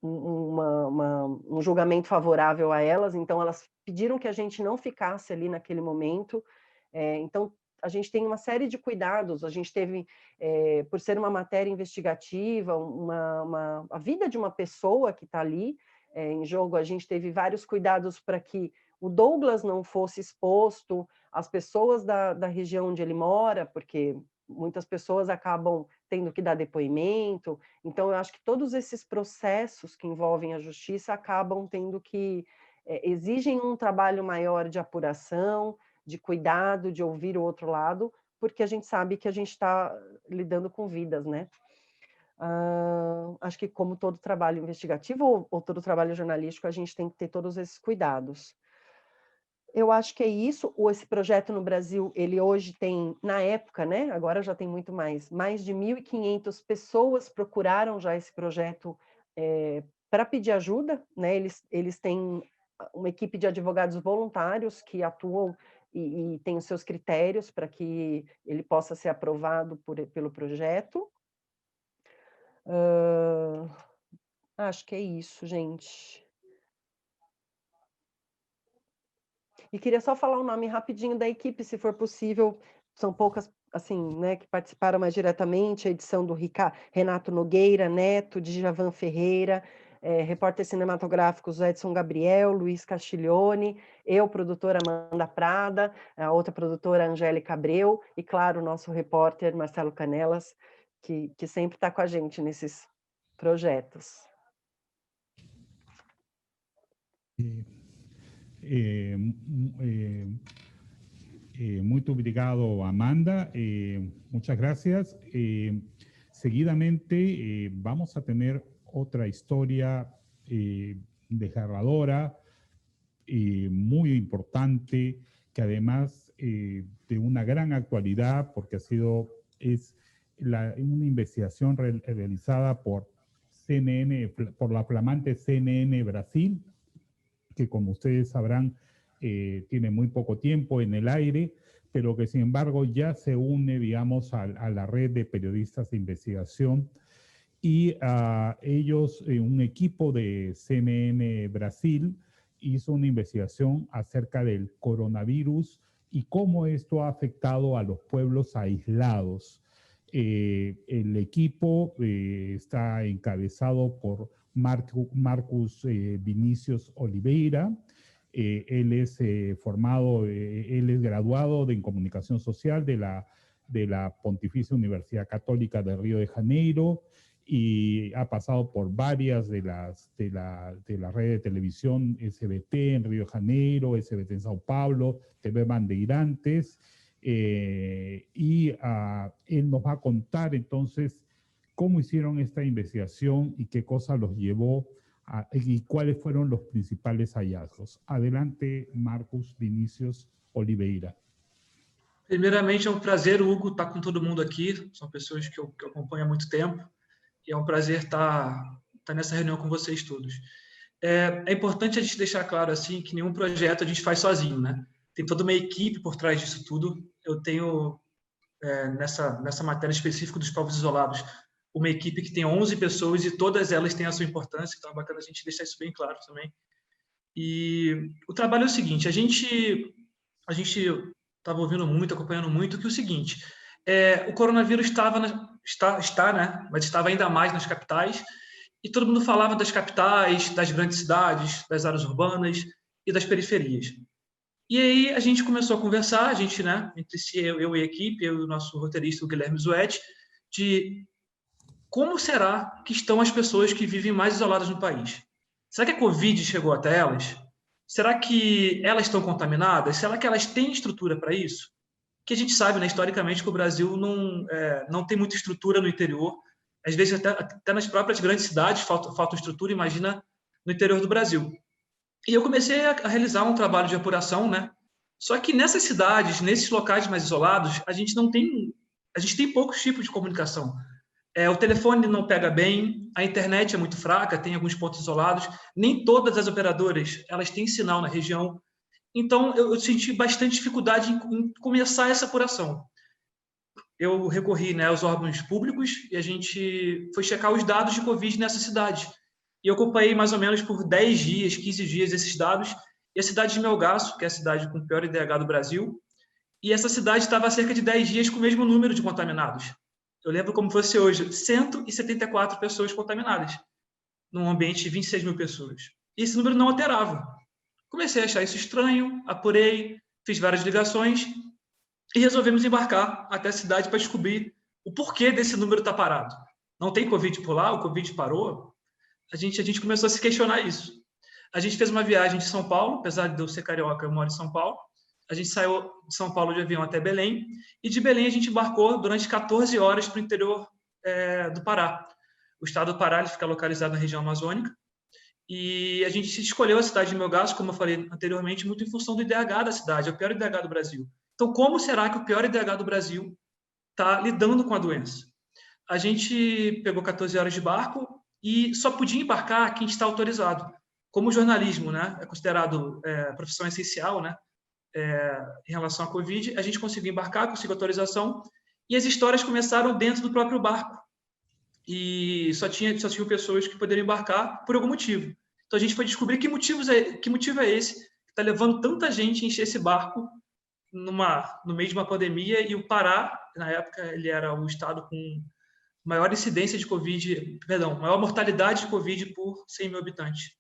um julgamento favorável a elas. Então, elas pediram que a gente não ficasse ali naquele momento. Então, a gente tem uma série de cuidados. A gente teve, por ser uma matéria investigativa, a vida de uma pessoa que está ali em jogo, a gente teve vários cuidados para que o Douglas não fosse exposto, as pessoas da região onde ele mora, porque muitas pessoas acabam tendo que dar depoimento. Então, eu acho que todos esses processos que envolvem a justiça acabam tendo que exigem um trabalho maior de apuração, de cuidado, de ouvir o outro lado, porque a gente sabe que a gente está lidando com vidas, né? Acho que como todo trabalho investigativo ou todo trabalho jornalístico, a gente tem que ter todos esses cuidados. Eu acho que é isso. Esse projeto no Brasil, ele hoje tem, na época, né? Agora já tem muito mais de 1.500 pessoas procuraram já esse projeto para pedir ajuda, né? Eles têm uma equipe de advogados voluntários que atuam e tem os seus critérios para que ele possa ser aprovado pelo projeto. Acho que é isso, gente. E queria só falar o nome rapidinho da equipe, se for possível. São poucas, assim, né, que participaram mais diretamente, a edição do Renato Nogueira Neto, Djavan Ferreira, repórteres cinematográficos Edson Gabriel, Luiz Castiglione, eu, produtora Amanda Prada, a outra produtora Angélica Abreu, e, claro, o nosso repórter Marcelo Canelas, que sempre está com a gente nesses projetos. Muito obrigado, Amanda. Muchas gracias. Seguidamente vamos a tener otra historia desgarradora, muy importante, que además de una gran actualidad, porque es una investigación realizada por CNN, por la flamante CNN Brasil, que como ustedes sabrán, tiene muy poco tiempo en el aire, pero que sin embargo ya se une, digamos, a la red de periodistas de investigación. Y ellos, un equipo de CNN Brasil, hizo una investigación acerca del coronavirus y cómo esto ha afectado a los pueblos aislados. El equipo está encabezado por Marcus Vinicius Oliveira. Él es él es graduado en comunicación social de la Pontificia Universidad Católica de Río de Janeiro y ha pasado por varias de la red de televisión SBT en Río de Janeiro, SBT en Sao Paulo, TV Bandeirantes, y él nos va a contar entonces cómo hicieron esta investigación y qué cosas los llevó y cuáles fueron los principales hallazgos. Adelante, Marcus Vinicius Oliveira. Primeiramente, é um prazer, Hugo, estar com todo mundo aqui. São pessoas que eu acompanho há muito tempo. E é um prazer estar nessa reunião com vocês todos. É importante a gente deixar claro assim, que nenhum projeto a gente faz sozinho, né? Tem toda uma equipe por trás disso tudo. Eu tenho, nessa matéria específica dos povos isolados, uma equipe que tem 11 pessoas e todas elas têm a sua importância, então é bacana a gente deixar isso bem claro também. E o trabalho é o seguinte, a gente estava ouvindo muito, acompanhando muito, que é o seguinte, o coronavírus está, né, mas estava ainda mais nas capitais, e todo mundo falava das capitais, das grandes cidades, das áreas urbanas e das periferias. E aí a gente começou a conversar, a gente, né, entre si, eu e a equipe, eu e o nosso roteirista, o Guilherme Zuetti, de como será que estão as pessoas que vivem mais isoladas no país? Será que a Covid chegou até elas? Será que elas estão contaminadas? Será que elas têm estrutura para isso? Que a gente sabe, né, historicamente, que o Brasil não tem muita estrutura no interior. Às vezes, até nas próprias grandes cidades falta estrutura, imagina no interior do Brasil. E eu comecei a realizar um trabalho de apuração, né? Só que nessas cidades, nesses locais mais isolados, a gente tem poucos tipos de comunicação. O telefone não pega bem, a internet é muito fraca, tem alguns pontos isolados, nem todas as operadoras elas têm sinal na região. Então, eu senti bastante dificuldade em começar essa apuração. Eu recorri, né, aos órgãos públicos e a gente foi checar os dados de Covid nessa cidade. E eu acompanhei mais ou menos por 10 dias, 15 dias esses dados. E a cidade de Melgaço, que é a cidade com o pior IDH do Brasil, e essa cidade estava há cerca de 10 dias com o mesmo número de contaminados. Eu lembro como fosse hoje, 174 pessoas contaminadas, num ambiente de 26 mil pessoas. E esse número não alterava. Comecei a achar isso estranho, apurei, fiz várias ligações e resolvemos embarcar até a cidade para descobrir o porquê desse número estar parado. Não tem Covid por lá? O Covid parou? A gente começou a se questionar isso. A gente fez uma viagem de São Paulo, apesar de eu ser carioca, eu moro em São Paulo. A gente saiu de São Paulo de avião até Belém, e de Belém a gente embarcou durante 14 horas para o interior do Pará. O estado do Pará ele fica localizado na região amazônica, e a gente escolheu a cidade de Melgaço, como eu falei anteriormente, muito em função do IDH da cidade, é o pior IDH do Brasil. Então, como será que o pior IDH do Brasil está lidando com a doença? A gente pegou 14 horas de barco e só podia embarcar quem está autorizado. Como o jornalismo, né, é considerado profissão essencial, né, em relação à Covid, a gente conseguiu embarcar, conseguiu autorização, e as histórias começaram dentro do próprio barco. E só tinham pessoas que poderiam embarcar por algum motivo. Então a gente foi descobrir que motivo é esse que está levando tanta gente a encher esse barco no meio de uma pandemia, e o Pará, na época, ele era o estado com maior incidência de Covid, perdão, maior mortalidade de Covid por 100 mil habitantes.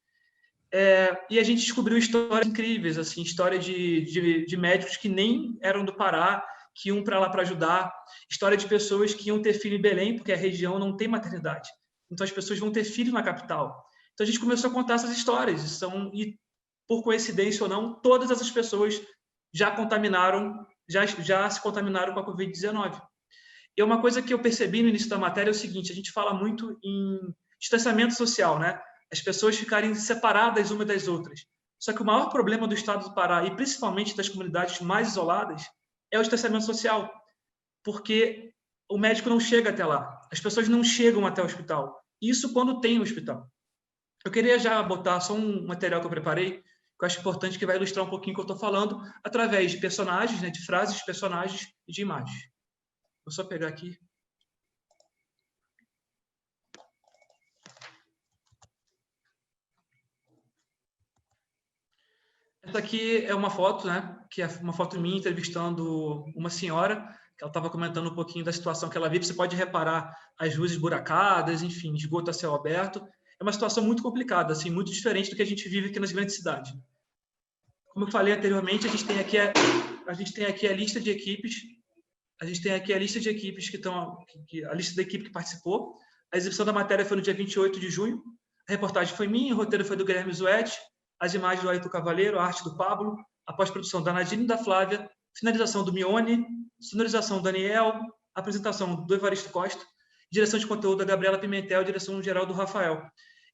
E a gente descobriu histórias incríveis, assim, história de médicos que nem eram do Pará, que iam para lá para ajudar, história de pessoas que iam ter filho em Belém, porque a região não tem maternidade. Então, as pessoas vão ter filho na capital. Então, a gente começou a contar essas histórias. E, por coincidência ou não, todas essas pessoas já se contaminaram com a Covid-19. E uma coisa que eu percebi no início da matéria é o seguinte: a gente fala muito em distanciamento social, né? As pessoas ficarem separadas umas das outras. Só que o maior problema do estado do Pará, e principalmente das comunidades mais isoladas, é o distanciamento social, porque o médico não chega até lá, as pessoas não chegam até o hospital. Isso quando tem o hospital. Eu queria já botar só um material que eu preparei, que eu acho importante, que vai ilustrar um pouquinho o que eu estou falando, através de personagens, né, de frases de personagens e de imagens. Vou só pegar aqui. Essa aqui é uma foto, né? Que é uma foto minha entrevistando uma senhora, que ela estava comentando um pouquinho da situação que ela vive. Você pode reparar as luzes buracadas, enfim, esgoto a céu aberto. É uma situação muito complicada, assim, muito diferente do que a gente vive aqui nas grandes cidades. Como eu falei anteriormente, a gente tem aqui a lista de equipes. A gente tem aqui a lista de equipes a lista da equipe que participou. A exibição da matéria foi no dia 28 de junho. A reportagem foi minha, o roteiro foi do Guilherme Zuetti, as imagens do Ayrton Cavaleiro, a arte do Pablo, a pós-produção da Nadine e da Flávia, finalização do Mione, sonorização do Daniel, apresentação do Evaristo Costa, direção de conteúdo da Gabriela Pimentel, direção geral do Rafael.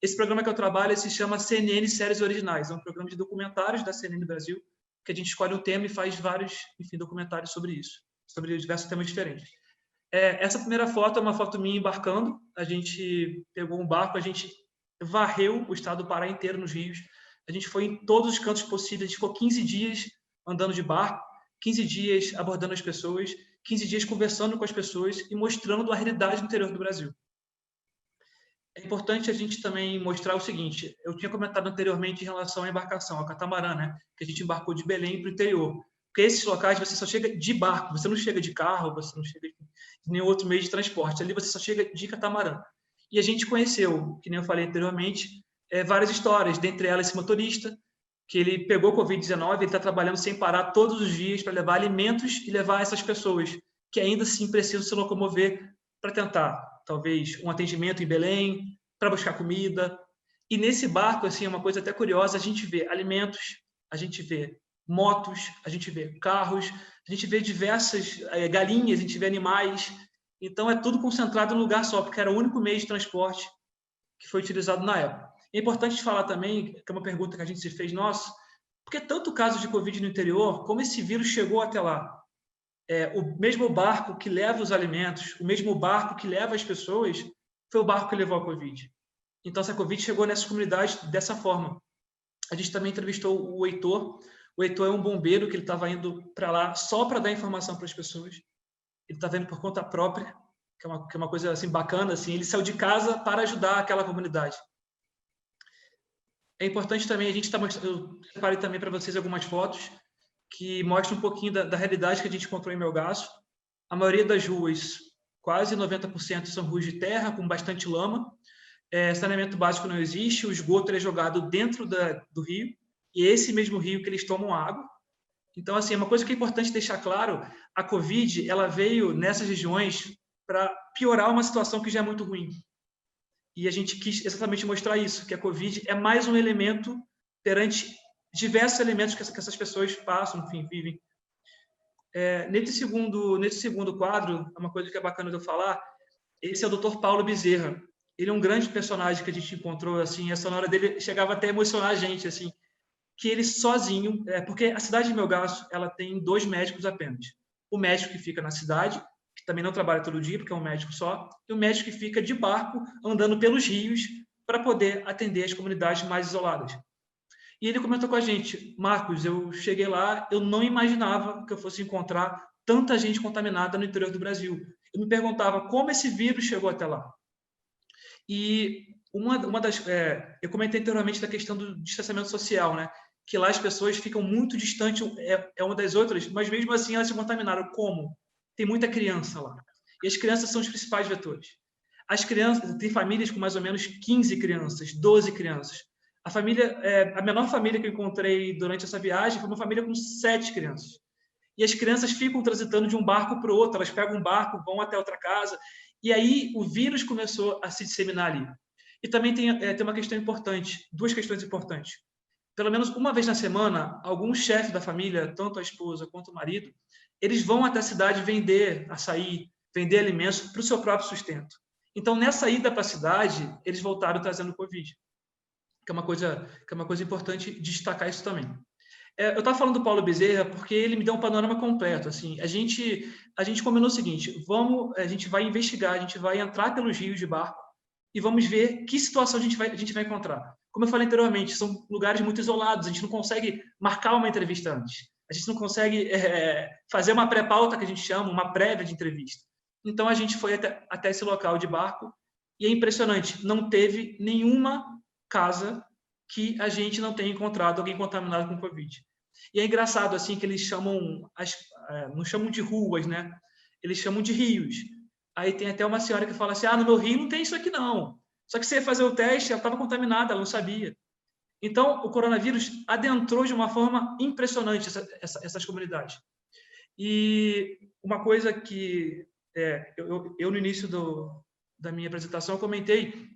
Esse programa que eu trabalho se chama CNN Séries Originais, é um programa de documentários da CNN Brasil, que a gente escolhe um tema e faz vários, enfim, documentários sobre isso, sobre diversos temas diferentes. Essa primeira foto é uma foto minha embarcando. A gente pegou um barco, a gente varreu o estado do Pará inteiro nos rios. A gente foi em todos os cantos possíveis. A gente ficou 15 dias andando de barco, 15 dias abordando as pessoas, 15 dias conversando com as pessoas e mostrando a realidade do interior do Brasil. É importante a gente também mostrar o seguinte: eu tinha comentado anteriormente em relação à embarcação, ao catamarã, né? Que a gente embarcou de Belém para o interior. Porque esses locais você só chega de barco, você não chega de carro, você não chega de nenhum outro meio de transporte. Ali você só chega de catamarã. E a gente conheceu, que nem eu falei anteriormente, várias histórias, dentre elas esse motorista, que ele pegou Covid-19, ele está trabalhando sem parar todos os dias para levar alimentos e levar essas pessoas que ainda assim precisam se locomover para tentar, talvez, um atendimento em Belém, para buscar comida. E nesse barco, assim, é uma coisa até curiosa, a gente vê alimentos, a gente vê motos, a gente vê carros, a gente vê diversas galinhas, a gente vê animais. Então, é tudo concentrado em um lugar só, porque era o único meio de transporte que foi utilizado na época. É importante falar também, que é uma pergunta que a gente se fez, nossa, por que tanto caso de Covid no interior, como esse vírus chegou até lá? O mesmo barco que leva os alimentos, o mesmo barco que leva as pessoas, foi o barco que levou a Covid. Então, essa Covid chegou nessas comunidades dessa forma. A gente também entrevistou o Heitor. O Heitor é um bombeiro que ele estava indo para lá só para dar informação para as pessoas. Ele estava indo por conta própria, que é uma coisa assim, bacana. Assim, ele saiu de casa para ajudar aquela comunidade. É importante também, a gente está mostrando, eu preparei também para vocês algumas fotos que mostram um pouquinho da realidade que a gente encontrou em Melgaço. A maioria das ruas, quase 90%, são ruas de terra, com bastante lama. Saneamento básico não existe, o esgoto é jogado dentro do rio, e é esse mesmo rio que eles tomam água. Então, assim, uma coisa que é importante deixar claro, a Covid, ela veio nessas regiões para piorar uma situação que já é muito ruim. E a gente quis exatamente mostrar isso, que a Covid é mais um elemento perante diversos elementos que essas pessoas passam, enfim, vivem. Nesse segundo quadro, uma coisa que é bacana de eu falar, esse é o Dr. Paulo Bezerra. Ele é um grande personagem que a gente encontrou, assim, a sonora dele chegava até a emocionar a gente, assim, que ele sozinho, porque a cidade de Melgaço, ela tem 2 médicos apenas. O médico que fica na cidade, que também não trabalha todo dia, porque é um médico só, e o médico que fica de barco, andando pelos rios, para poder atender as comunidades mais isoladas. E ele comentou com a gente: Marcos, eu cheguei lá, eu não imaginava que eu fosse encontrar tanta gente contaminada no interior do Brasil. Eu me perguntava como esse vírus chegou até lá. E eu comentei anteriormente da questão do distanciamento social, né? que lá as pessoas ficam muito distantes uma das outras, mas mesmo assim elas se contaminaram. Como? Tem muita criança lá. E as crianças são os principais vetores. As crianças, tem famílias com mais ou menos 15 crianças, 12 crianças. A menor família que eu encontrei durante essa viagem foi uma família com 7 crianças. E as crianças ficam transitando de um barco para o outro, elas pegam um barco, vão até outra casa, e aí o vírus começou a se disseminar ali. E também tem uma questão importante, 2 questões importantes. Pelo menos uma vez na semana, algum chefe da família, tanto a esposa quanto o marido, eles vão até a cidade vender açaí, vender alimentos para o seu próprio sustento. Então, nessa ida para a cidade, eles voltaram trazendo Covid, que é uma coisa importante destacar isso também. Eu estava falando do Paulo Bezerra porque ele me deu um panorama completo. Assim, a gente combinou o seguinte: a gente vai investigar, a gente vai entrar pelos rios de barco e vamos ver que situação a gente vai encontrar. Como eu falei anteriormente, são lugares muito isolados, a gente não consegue marcar uma entrevista antes, a gente não consegue fazer uma pré-pauta, que a gente chama, uma prévia de entrevista. Então, a gente foi até esse local de barco e é impressionante, não teve nenhuma casa que a gente não tenha encontrado alguém contaminado com Covid. E é engraçado assim que eles chamam, não chamam de ruas, né? Eles chamam de rios. Aí tem até uma senhora que fala assim, no meu rio não tem isso aqui não. Só que você ia fazer o teste, ela estava contaminada, ela não sabia. Então, o coronavírus adentrou de uma forma impressionante essas comunidades. E uma coisa que eu no início da minha apresentação, eu comentei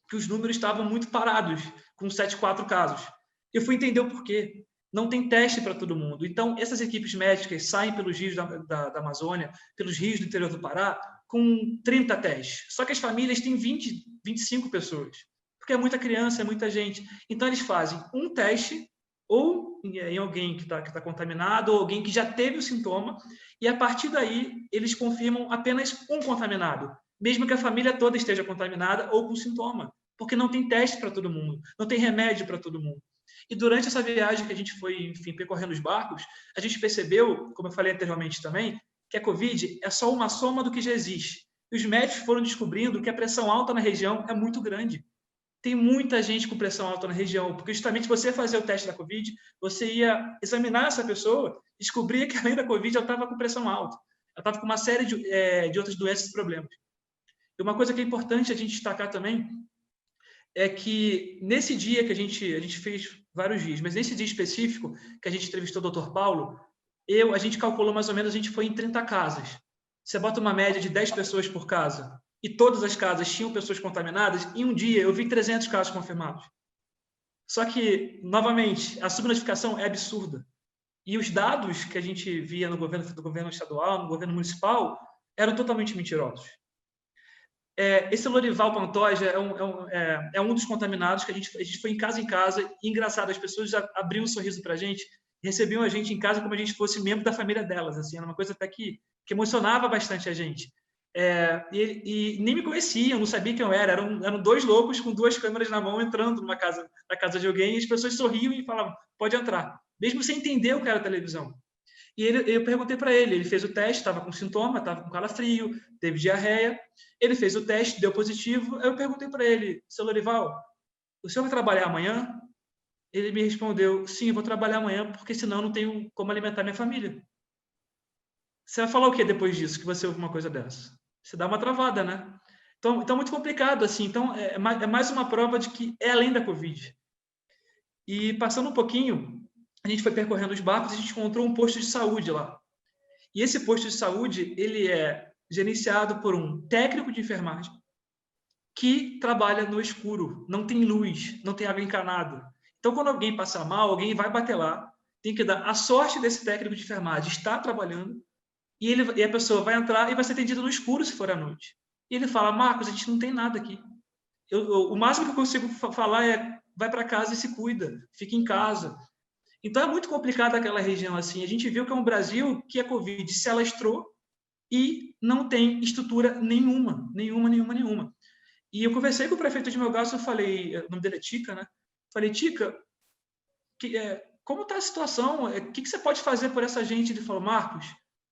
que os números estavam muito parados, com 74 casos. Eu fui entender o porquê. Não tem teste para todo mundo. Então, essas equipes médicas saem pelos rios da Amazônia, pelos rios do interior do Pará, com 30 testes. Só que as famílias têm 20, 25 pessoas, porque é muita criança, é muita gente. Então, eles fazem um teste, ou em alguém que está contaminado, ou alguém que já teve o sintoma, e a partir daí, eles confirmam apenas um contaminado, mesmo que a família toda esteja contaminada ou com sintoma, porque não tem teste para todo mundo, não tem remédio para todo mundo. E durante essa viagem que a gente foi, enfim, percorrendo os barcos, a gente percebeu, como eu falei anteriormente também, que a Covid é só uma soma do que já existe. E os médicos foram descobrindo que a pressão alta na região é muito grande. Tem muita gente com pressão alta na região, porque justamente você fazer o teste da Covid, você ia examinar essa pessoa, descobrir que além da Covid ela estava com pressão alta. Ela estava com uma série de outras doenças e problemas. E uma coisa que é importante a gente destacar também é que nesse dia que a gente fez vários dias, mas nesse dia específico que a gente entrevistou o Dr. Paulo, a gente calculou mais ou menos, a gente foi em 30 casas. Você bota uma média de 10 pessoas por casa e todas as casas tinham pessoas contaminadas, em um dia eu vi 300 casos confirmados. Só que, novamente, a subnotificação é absurda. E os dados que a gente via no governo estadual, no governo municipal, eram totalmente mentirosos. Esse Lorival Pantoja é um dos contaminados que a gente foi em casa, e engraçado, as pessoas já abriam um sorriso para a gente, recebiam a gente em casa como a gente fosse membro da família delas, assim, era uma coisa até que emocionava bastante a gente. E nem me conheciam, não sabia quem eu era, eram 2 loucos com 2 câmeras na mão entrando na casa de alguém, e as pessoas sorriam e falavam, pode entrar, mesmo sem entender o que era a televisão. E eu perguntei para ele fez o teste, estava com sintoma, estava com calafrio, teve diarreia, ele fez o teste, deu positivo, eu perguntei para ele, seu Lorival, o senhor vai trabalhar amanhã? Ele me respondeu, sim, eu vou trabalhar amanhã, porque senão não tenho como alimentar minha família. Você vai falar o que depois disso, que você ouve uma coisa dessa? Você dá uma travada, né? Então muito complicado, assim. Então, é mais uma prova de que é além da Covid. E passando um pouquinho, a gente foi percorrendo os barcos e a gente encontrou um posto de saúde lá. E esse posto de saúde, ele é gerenciado por um técnico de enfermagem que trabalha no escuro, não tem luz, não tem água encanada. Então, quando alguém passa mal, alguém vai bater lá, tem que dar a sorte desse técnico de enfermagem estar trabalhando, e a pessoa vai entrar e vai ser atendida no escuro se for à noite. E ele fala, Marcos, a gente não tem nada aqui. O máximo que eu consigo falar é, vai para casa e se cuida, fica em casa. Então, é muito complicado aquela região assim. A gente viu que é um Brasil que a Covid se alastrou e não tem estrutura nenhuma. E eu conversei com o prefeito de Melgaço, eu falei, o nome dele é Tica, né? Falei, Tica, como está a situação? O que você pode fazer por essa gente? Ele falou, Marcos,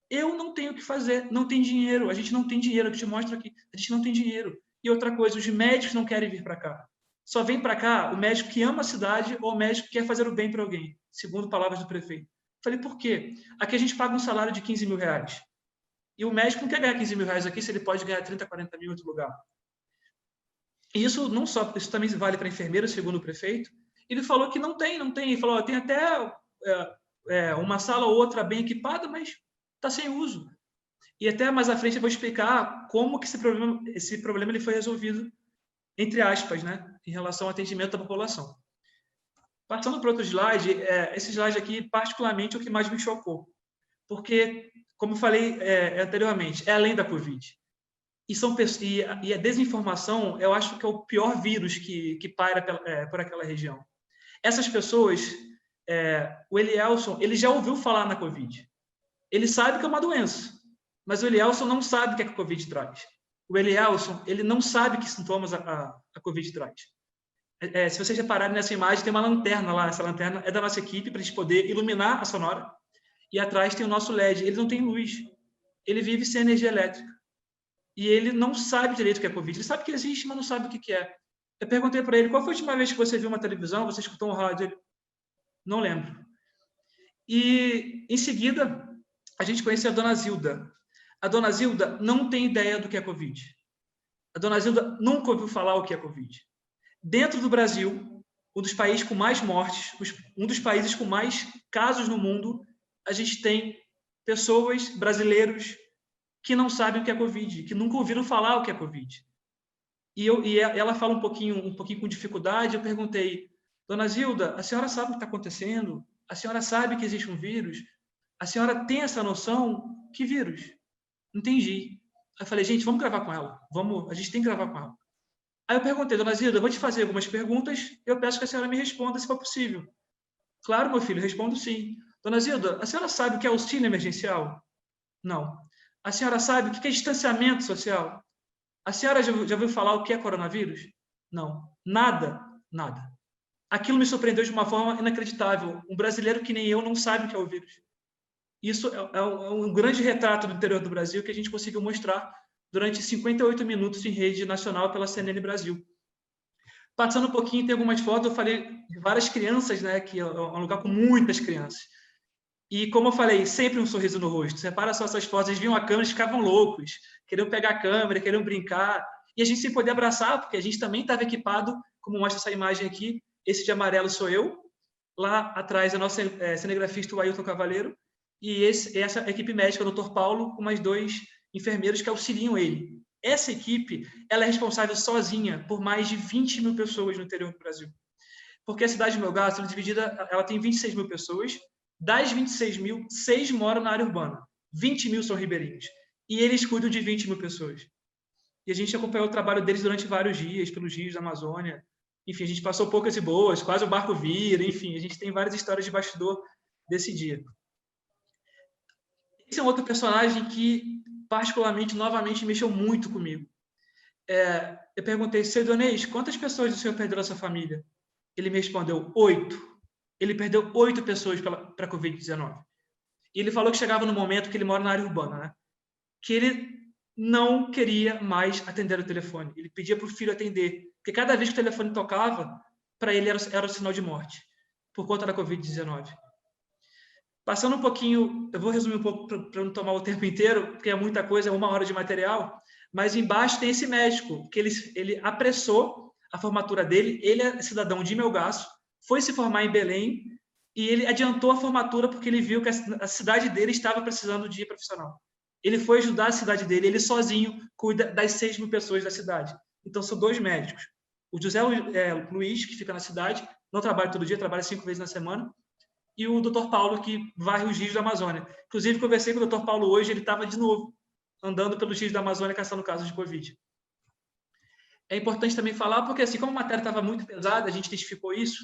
eu não tenho o que fazer, não tem dinheiro, a gente não tem dinheiro, eu te mostro aqui, a gente não tem dinheiro. E outra coisa, os médicos não querem vir para cá. só vem para cá o médico que ama a cidade ou o médico que quer fazer o bem para alguém, segundo palavras do prefeito. Falei, por quê? Aqui a gente paga um salário de 15 mil reais. E o médico não quer ganhar 15 mil reais aqui se ele pode ganhar 30, 40 mil em outro lugar. E isso não só, isso também vale para enfermeiro, segundo o prefeito. Ele falou que não tem. Ele falou, tem até uma sala ou outra bem equipada, mas está sem uso. E até mais à frente eu vou explicar como que esse problema ele foi resolvido, entre aspas, né, em relação ao atendimento da população. Passando para outro slide, esse slide aqui, particularmente, é o que mais me chocou. Porque, como eu falei anteriormente, é além da Covid. E a desinformação, eu acho que é o pior vírus que paira por aquela região. Essas pessoas, o Elielson, ele já ouviu falar na Covid. Ele sabe que é uma doença, mas o Elielson não sabe o que a Covid traz. O Elielson, ele não sabe que sintomas a Covid traz. Se vocês repararem nessa imagem, tem uma lanterna lá. Essa lanterna é da nossa equipe para a gente poder iluminar a sonora. E atrás tem o nosso LED. Ele não tem luz. Ele vive sem energia elétrica. E ele não sabe direito o que é Covid. Ele sabe que existe, mas não sabe o que é. Eu perguntei para ele, qual foi a última vez que você viu uma televisão, você escutou um rádio? Ele, não lembro. E, em seguida, a gente conheceu a Dona Zilda. A Dona Zilda não tem ideia do que é Covid. A Dona Zilda nunca ouviu falar o que é Covid. Dentro do Brasil, um dos países com mais mortes, um dos países com mais casos no mundo, a gente tem pessoas, brasileiros, que não sabem o que é Covid, que nunca ouviram falar o que é Covid. E ela fala um pouquinho com dificuldade. Eu perguntei, Dona Zilda, a senhora sabe o que está acontecendo? A senhora sabe que existe um vírus? A senhora tem essa noção? Que vírus? Entendi. Aí eu falei, gente, vamos gravar com ela. A gente tem que gravar com ela. Aí eu perguntei, Dona Zilda, eu vou te fazer algumas perguntas e eu peço que a senhora me responda se for possível. Claro, meu filho, respondo sim. Dona Zilda, a senhora sabe o que é auxílio emergencial? Não. A senhora sabe o que é distanciamento social? A senhora já ouviu falar o que é coronavírus? Não. Nada. Aquilo me surpreendeu de uma forma inacreditável. Um brasileiro que nem eu não sabe o que é o vírus. Isso é um grande retrato do interior do Brasil que a gente conseguiu mostrar durante 58 minutos em rede nacional pela CNN Brasil. Passando um pouquinho, tem algumas fotos, eu falei de várias crianças, né, que é um lugar com muitas crianças. E, como eu falei, sempre um sorriso no rosto. Você repara só essas fotos, eles viam a câmera e ficavam loucos, queriam pegar a câmera, queriam brincar, e a gente sem poder abraçar, porque a gente também estava equipado, como mostra essa imagem aqui, esse de amarelo sou eu, lá atrás a nossa cinegrafista, o Ailton Cavaleiro, e essa equipe médica, o Dr. Paulo, com mais 2 enfermeiros que auxiliam ele. Essa equipe, ela é responsável sozinha por mais de 20 mil pessoas no interior do Brasil. Porque a cidade de Melgaço, ela tem 26 mil pessoas, das 26 mil, 6 moram na área urbana. 20 mil são ribeirinhos. E eles cuidam de 20 mil pessoas. E a gente acompanhou o trabalho deles durante vários dias, pelos rios da Amazônia. Enfim, a gente passou poucas e boas, quase o barco vira, enfim, a gente tem várias histórias de bastidor desse dia. Esse é um outro personagem que, particularmente, novamente, mexeu muito comigo. Eu perguntei, seu Donês, quantas pessoas o senhor perdeu da sua família? Ele me respondeu, 8. Ele perdeu 8 pessoas para a Covid-19. E ele falou que chegava no momento que ele mora na área urbana, né? Que ele não queria mais atender o telefone. Ele pedia para o filho atender. Porque cada vez que o telefone tocava, para ele era o sinal de morte, por conta da Covid-19. Passando um pouquinho, eu vou resumir um pouco para não tomar o tempo inteiro, porque é muita coisa, é 1 hora de material, mas embaixo tem esse médico, que ele apressou a formatura dele. Ele é cidadão de Melgaço, foi se formar em Belém e ele adiantou a formatura porque ele viu que a cidade dele estava precisando de profissional. Ele foi ajudar a cidade dele, ele sozinho cuida das 6 mil pessoas da cidade. Então, são 2 médicos. O José Luiz, que fica na cidade, não trabalha todo dia, trabalha 5 vezes na semana, e o Dr. Paulo, que varre os rios da Amazônia. Inclusive, conversei com o Dr. Paulo hoje, ele estava de novo andando pelos rios da Amazônia caçando casos de Covid. É importante também falar, porque assim, como a matéria estava muito pesada, a gente identificou isso,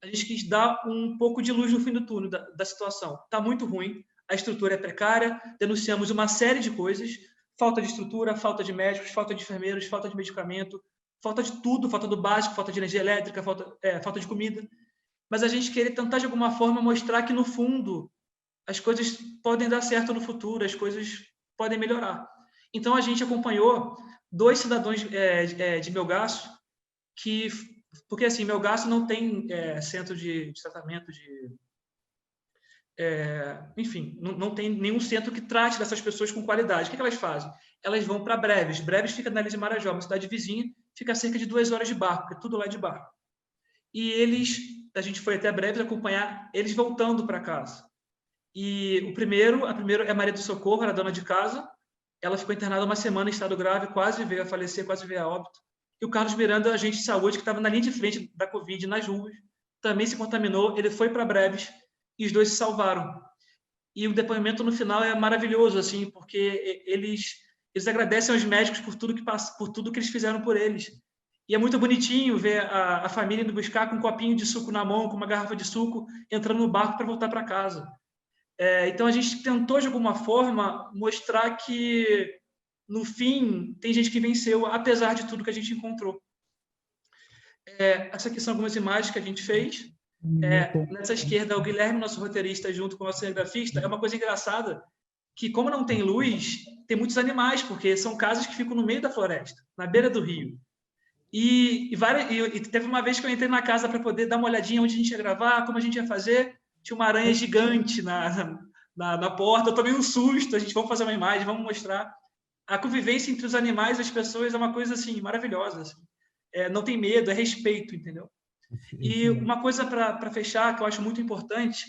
a gente quis dar um pouco de luz no fim do túnel da situação. Está muito ruim, a estrutura é precária, denunciamos uma série de coisas, falta de estrutura, falta de médicos, falta de enfermeiros, falta de medicamento, falta de tudo, falta do básico, falta de energia elétrica, falta de comida. Mas a gente queria tentar, de alguma forma, mostrar que, no fundo, as coisas podem dar certo no futuro, as coisas podem melhorar. Então, a gente acompanhou 2 cidadãos de Melgaço que Porque, assim, Melgaço não tem centro de tratamento enfim, não tem nenhum centro que trate dessas pessoas com qualidade. O que elas fazem? Elas vão para Breves. Breves fica na ilha de Marajó, uma cidade vizinha, fica a cerca de 2 horas de barco, porque tudo lá é de barco. E a gente foi até Breves acompanhar eles voltando para casa. E a primeira é a Maria do Socorro, era dona de casa. Ela ficou internada uma semana em estado grave, quase veio a falecer, quase veio a óbito. E o Carlos Miranda, agente de saúde, que estava na linha de frente da Covid, nas ruas, também se contaminou. Ele foi para Breves e os dois se salvaram. E o depoimento no final é maravilhoso, assim, porque eles agradecem aos médicos por tudo que eles fizeram por eles. E é muito bonitinho ver a família indo buscar com um copinho de suco na mão, com uma garrafa de suco, entrando no barco para voltar para casa. Então, a gente tentou, de alguma forma, mostrar que, no fim, tem gente que venceu, apesar de tudo que a gente encontrou. Essa aqui são algumas imagens que a gente fez. Nessa esquerda, o Guilherme, nosso roteirista, junto com o nosso cinegrafista. É uma coisa engraçada que, como não tem luz, tem muitos animais, porque são casas que ficam no meio da floresta, na beira do rio. E teve uma vez que eu entrei na casa para poder dar uma olhadinha onde a gente ia gravar, como a gente ia fazer. Tinha uma aranha gigante na porta. Eu tomei um susto. A gente vamos fazer uma imagem, vamos mostrar. A convivência entre os animais e as pessoas é uma coisa assim maravilhosa. Assim. Não tem medo, é respeito, entendeu? E uma coisa para fechar, que eu acho muito importante,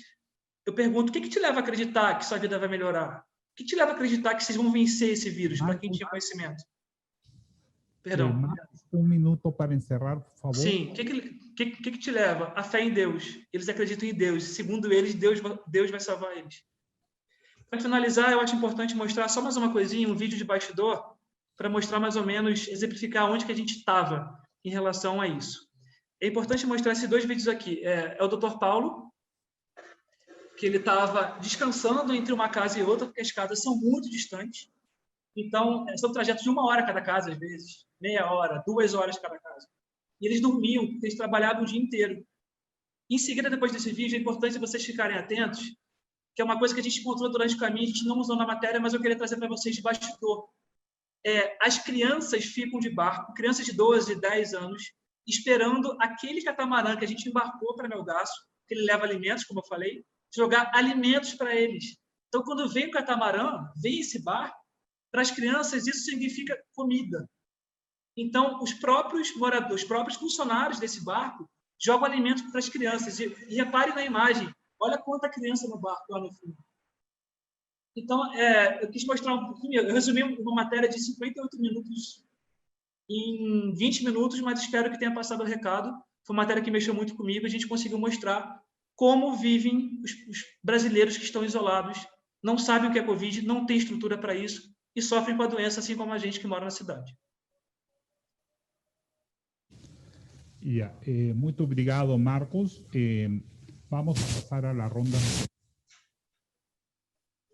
eu pergunto, o que te leva a acreditar que sua vida vai melhorar? O que te leva a acreditar que vocês vão vencer esse vírus, para quem tinha conhecimento? Perdão. Um minuto para encerrar, por favor. Sim. O que te leva? A fé em Deus. Eles acreditam em Deus. Segundo eles, Deus vai salvar eles. Para finalizar, eu acho importante mostrar só mais uma coisinha, um vídeo de bastidor, para mostrar mais ou menos, exemplificar onde que a gente estava em relação a isso. É importante mostrar esses 2 vídeos aqui. É o Dr. Paulo, que ele estava descansando entre uma casa e outra, porque as casas são muito distantes. Então, são trajetos de 1 hora cada casa, às vezes, meia hora, 2 horas cada casa. E eles dormiam, porque eles trabalhavam o dia inteiro. Em seguida, depois desse vídeo, é importante vocês ficarem atentos, que é uma coisa que a gente encontrou durante o caminho, a gente não usou na matéria, mas eu queria trazer para vocês de bastidor. As crianças ficam de barco, crianças de 12, 10 anos, esperando aquele catamarã que a gente embarcou para Melgaço, que ele leva alimentos, como eu falei, jogar alimentos para eles. Então, quando vem o catamarã, vem esse barco, para as crianças isso significa comida. Então, os próprios moradores, os próprios funcionários desse barco jogam alimentos para as crianças. E reparem na imagem, olha quanta criança no barco lá no fundo. Então, eu quis mostrar um pouquinho, eu resumi uma matéria de 58 minutos em 20 minutos, mas espero que tenha passado o recado. Foi uma matéria que mexeu muito comigo, a gente conseguiu mostrar como vivem os brasileiros que estão isolados, não sabem o que é Covid, não tem estrutura para isso e sofrem com a doença, assim como a gente que mora na cidade. Muito obrigado, Marcos. Vamos a pasar a la ronda.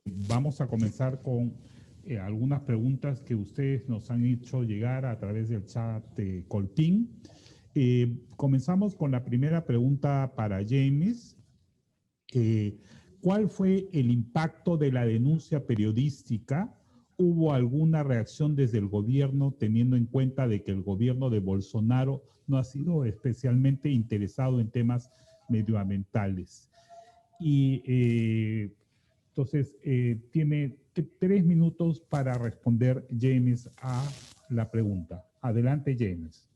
Vamos a comenzar con algunas preguntas que ustedes nos han hecho llegar a través del chat Colpín. Comenzamos con la primera pregunta para James. ¿Cuál fue el impacto de la denuncia periodística? ¿Hubo alguna reacción desde el gobierno, teniendo en cuenta de que el gobierno de Bolsonaro no ha sido especialmente interesado en temas medioambientales? Y entonces tiene 3 minutos para responder James a la pregunta. Adelante, James.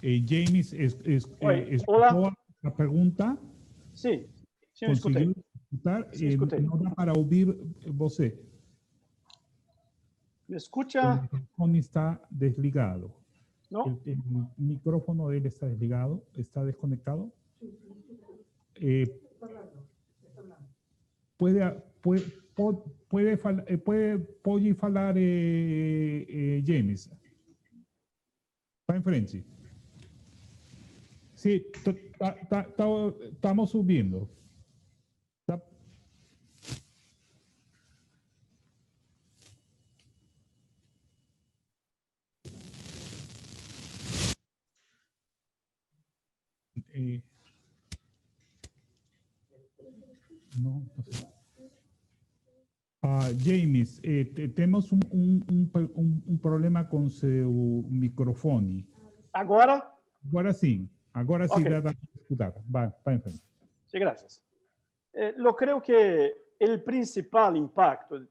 James, ¿escuchó la pregunta? Sí, escuché. No da para oír você. ¿Me escucha? El micrófono está desligado. ¿No? El micrófono de él está desligado, está desconectado. Pode falar, James. Para en frente. Sí, estamos subiendo. No sé. James, temos um problema com seu microfone. Agora? Agora sim Ok. dá para escutar. Vai em frente. Sí, gracias. Yo creo que el principal impacto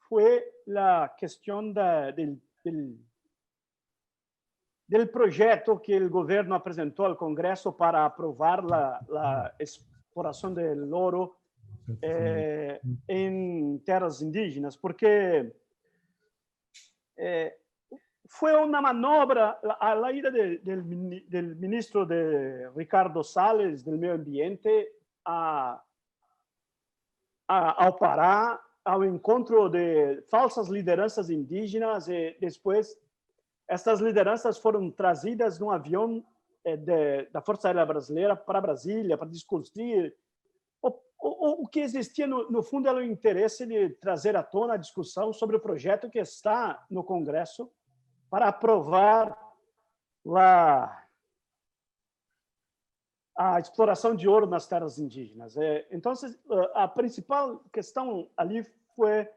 fue la cuestión del proyecto que el gobierno presentó al Congreso para aprobar la exploración del oro en tierras indígenas, porque fue una manobra a la ida del ministro Ricardo Salles del Medio Ambiente ao Pará, ao encontro de falsas lideranças indígenas, e depois essas lideranças foram trazidas num avião da Força Aérea Brasileira para Brasília para discutir. O que existia, no fundo, era o interesse de trazer à tona a discussão sobre o projeto que está no Congresso para aprovar a exploração de ouro nas terras indígenas. Então, a principal questão ali foi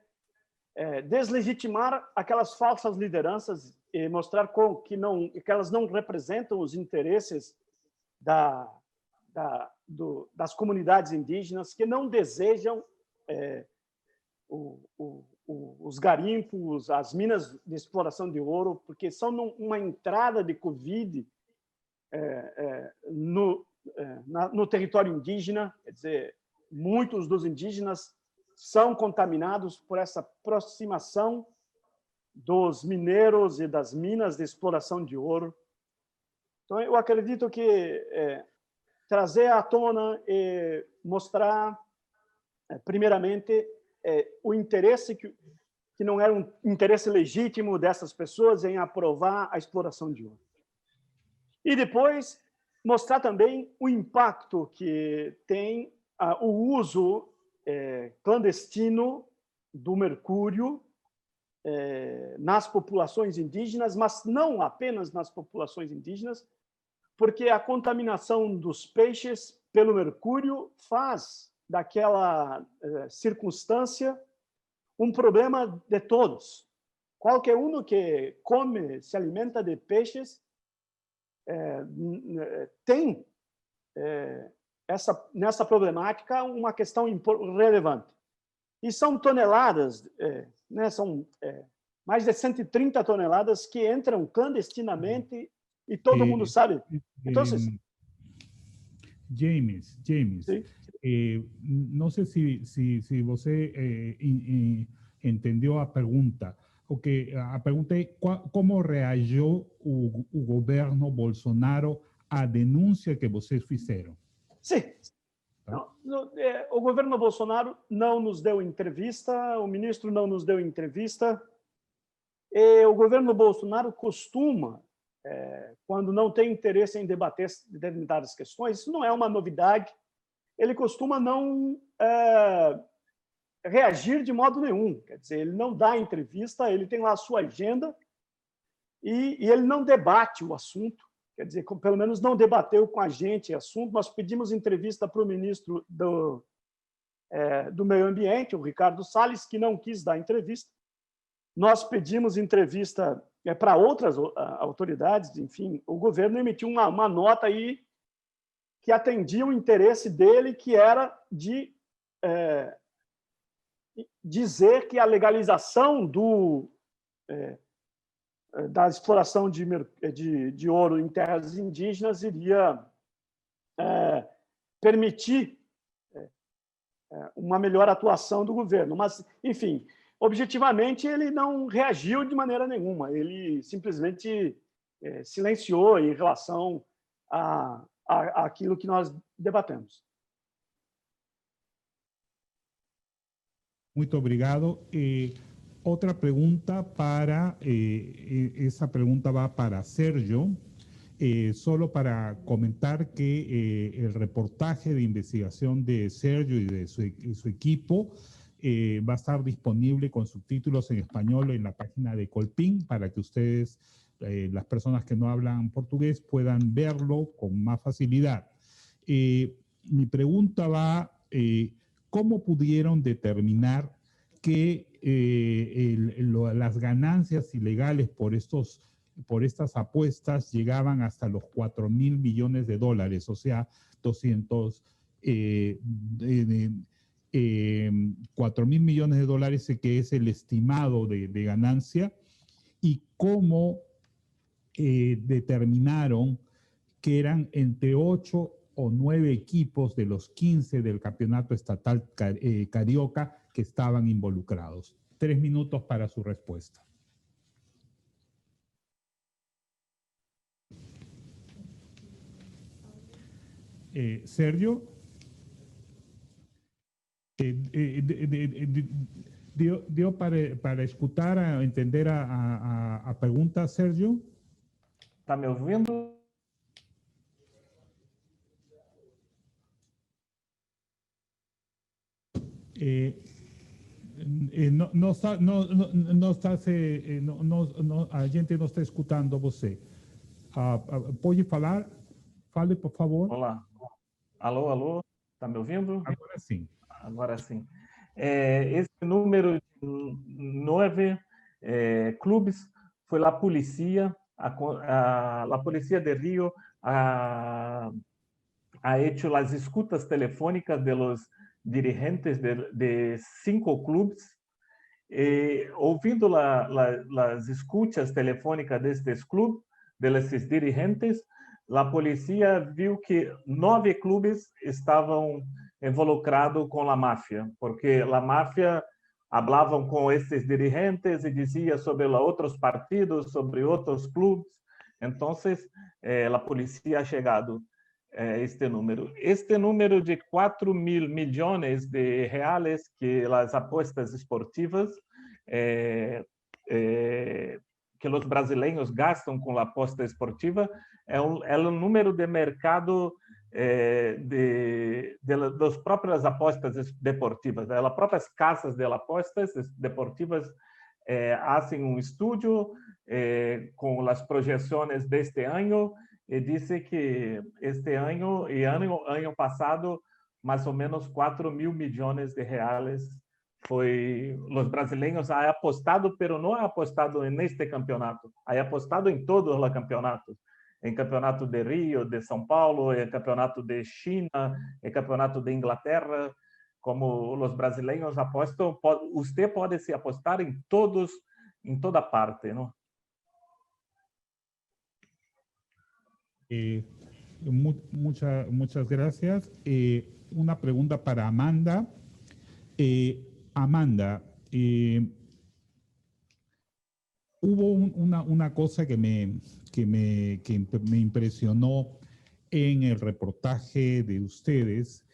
deslegitimar aquelas falsas lideranças e mostrar que elas não representam os interesses das comunidades indígenas, que não desejam os garimpos, as minas de exploração de ouro, porque são uma entrada de Covid no território indígena. Quer dizer, muitos dos indígenas são contaminados por essa aproximação dos mineiros e das minas de exploração de ouro. Então, eu acredito que trazer à tona e mostrar, primeiramente, o interesse que não era um interesse legítimo dessas pessoas em aprovar a exploração de ouro. E depois mostrar também o impacto que tem o uso clandestino do mercúrio nas populações indígenas, mas não apenas nas populações indígenas, porque a contaminação dos peixes pelo mercúrio faz daquela circunstância um problema de todos. Qualquer um que come, se alimenta de peixes, tem nessa problemática uma questão relevante. E são toneladas, são mais de 130 toneladas que entram clandestinamente e todo mundo sabe. Então, James, não sei se você entendeu a pergunta. A pergunta é como reagiu o governo Bolsonaro à denúncia que vocês fizeram? Sim. O governo Bolsonaro não nos deu entrevista, o ministro não nos deu entrevista. E o governo Bolsonaro costuma, quando não tem interesse em debater determinadas questões, isso não é uma novidade, ele costuma não reagir de modo nenhum. Quer dizer, ele não dá entrevista, ele tem lá a sua agenda e ele não debate o assunto. Quer dizer, pelo menos não debateu com a gente o assunto. Nós pedimos entrevista para o ministro do Meio Ambiente, o Ricardo Salles, que não quis dar entrevista. Nós pedimos entrevista para outras autoridades, enfim, o governo emitiu uma nota aí que atendia o interesse dele, que era de dizer que a legalização da exploração de ouro em terras indígenas iria permitir uma melhor atuação do governo. Mas, enfim, objetivamente, ele não reagiu de maneira nenhuma. Ele simplesmente silenciou em relação àquilo que nós debatemos. Muito obrigado. Outra pergunta essa pergunta va para Sergio, solo para comentar que el reportaje de investigación de Sergio y de su equipo va a estar disponible con subtítulos en español en la página de Colpin para que ustedes, las personas que no hablan portugués, puedan verlo con más facilidad. Mi pregunta va, ¿cómo pudieron determinar que las ganancias ilegales por estas apuestas llegaban hasta los 4.000 millones de dólares, o sea, 4.000 millones de dólares, que es el estimado de ganancia, y cómo determinaron que eran entre 8 o 9 equipos de los 15 del campeonato estatal carioca que estaban involucrados. 3 minutos para su respuesta. Sergio, dio para escutar, a entender a pergunta, Sergio? Está me ouvindo? A gente não está escutando você. Pode falar? Fale, por favor. Olá. Alô, alô? Está me ouvindo? Agora sim. Agora sim. Esse número de 9 clubes foi a polícia, a polícia de Rio ha hecho las escutas telefónicas de los dirigentes de 5 clubes. Ouvindo las escutas telefônicas destes clubes, desses dirigentes, a polícia viu que 9 clubes estavam involucrados com a máfia, porque a máfia falavam com esses dirigentes e dizia sobre outros partidos, sobre outros clubes. Então, a polícia ha chegado este número. Este número de 4.000 millones de reales que as apostas esportivas que os brasileiros gastam com a aposta esportiva é um número de mercado das próprias apostas deportivas. As próprias casas de apostas deportivas fazem um estudo com as projeções deste ano e disse que este ano e ano passado mais ou menos 4.000 millones de reais foi os brasileiros ha apostado, pero não ha apostado neste campeonato, ha apostado em todos os campeonatos, em campeonato de Rio, de São Paulo, em campeonato de China, em campeonato de Inglaterra. Como os brasileiros apostam, você pode se apostar em todos, em toda parte, não? Muchas gracias. Una pregunta para Amanda. Amanda, hubo una cosa que me impresionó en el reportaje de ustedes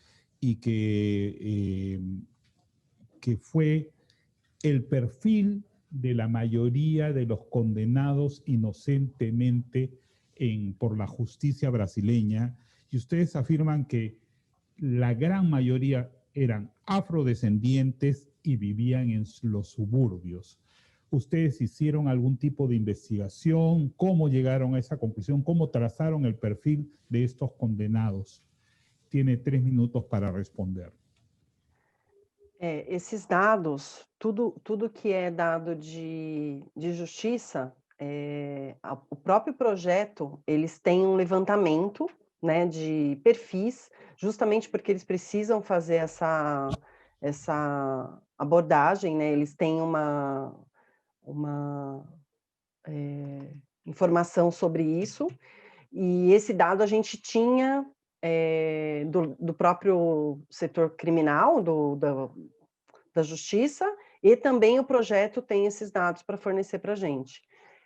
y que fue el perfil de la mayoría de los condenados inocentemente por la justicia brasileña, y ustedes afirman que la gran mayoría eran afrodescendientes y vivían en los suburbios. ¿Ustedes hicieron algún tipo de investigación? ¿Cómo llegaron a esa conclusión? ¿Cómo trazaron el perfil de estos condenados? Tiene 3 minutos para responder. Esses dados, tudo que é dado de justiça, o próprio projeto, eles têm um levantamento, né, de perfis, justamente porque eles precisam fazer essa abordagem, né? Eles têm uma informação sobre isso, e esse dado a gente tinha do próprio setor criminal, da justiça, e também o projeto tem esses dados para fornecer para a gente.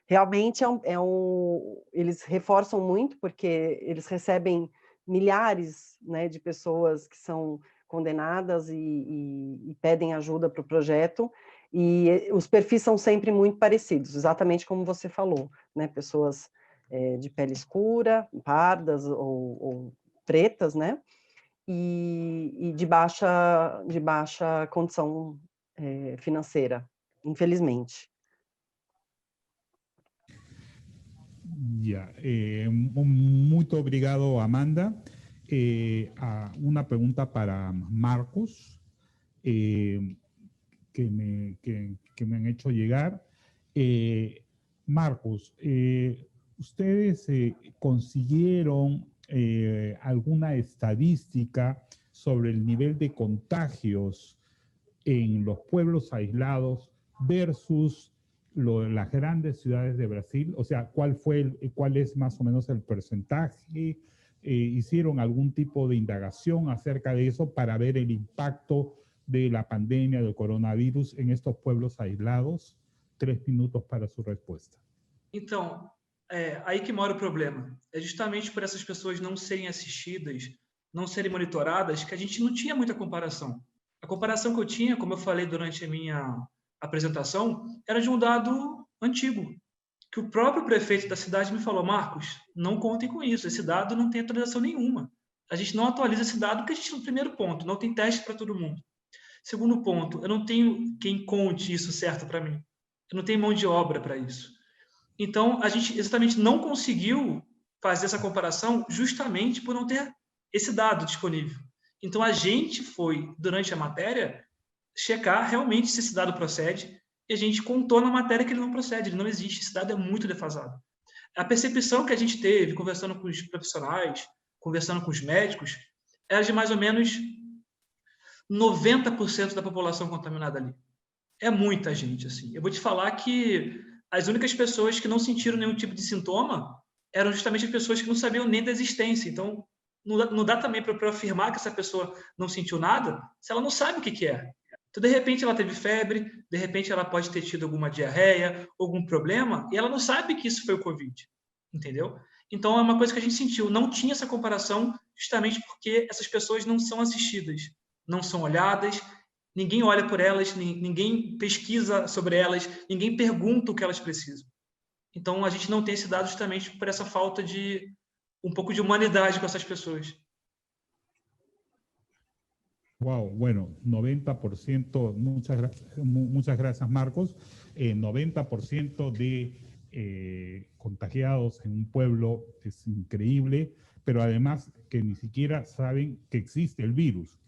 Realmente eles reforçam muito, porque eles recebem milhares, né, de pessoas que são condenadas e pedem ajuda para o projeto, e os perfis são sempre muito parecidos, exatamente como você falou, né, pessoas de pele escura, pardas ou pretas, né, e de baixa condição financeira, infelizmente. Ya, muito obrigado, Amanda. Una pregunta para Marcos. que me han hecho llegar. Marcos, ¿ustedes consiguieron alguna estadística sobre el nivel de contagios en los pueblos aislados versus las grandes ciudades de Brasil? O sea, ¿cuál es más o menos el porcentaje? ¿Hicieron algún tipo de indagación acerca de eso para ver el impacto de la pandemia del coronavirus en estos pueblos aislados? 3 minutos para su resposta. Então, aí que mora o problema. É justamente por essas pessoas não serem assistidas, não serem monitoradas, que a gente não tinha muita comparação. A comparação que eu tinha, como eu falei durante a minha apresentação, era de um dado antigo, que o próprio prefeito da cidade me falou: Marcos, não contem com isso, esse dado não tem atualização nenhuma. A gente não atualiza esse dado porque a gente, no primeiro ponto, não tem teste para todo mundo. Segundo ponto, eu não tenho quem conte isso certo para mim. Eu não tenho mão de obra para isso. Então, a gente exatamente não conseguiu fazer essa comparação justamente por não ter esse dado disponível. Então, a gente foi, durante a matéria, checar realmente se esse dado procede, e a gente contou na matéria que ele não procede, ele não existe, esse dado é muito defasado. A percepção que a gente teve, conversando com os profissionais, conversando com os médicos, era de mais ou menos 90% da população contaminada ali. É muita gente, assim. Eu vou te falar que as únicas pessoas que não sentiram nenhum tipo de sintoma eram justamente as pessoas que não sabiam nem da existência. Então, não dá também para afirmar que essa pessoa não sentiu nada se ela não sabe o que é. Então, de repente, ela teve febre, de repente, ela pode ter tido alguma diarreia, algum problema, e ela não sabe que isso foi o Covid, entendeu? Então, é uma coisa que a gente sentiu. Não tinha essa comparação justamente porque essas pessoas não são assistidas, não são olhadas, ninguém olha por elas, ninguém pesquisa sobre elas, ninguém pergunta o que elas precisam. Então, a gente não tem esse dado justamente por essa falta de um pouco de humanidade com essas pessoas. Wow, bueno, 90%, muchas gracias Marcos, 90% de contagiados en un pueblo es increíble, pero además que ni siquiera saben que existe el virus.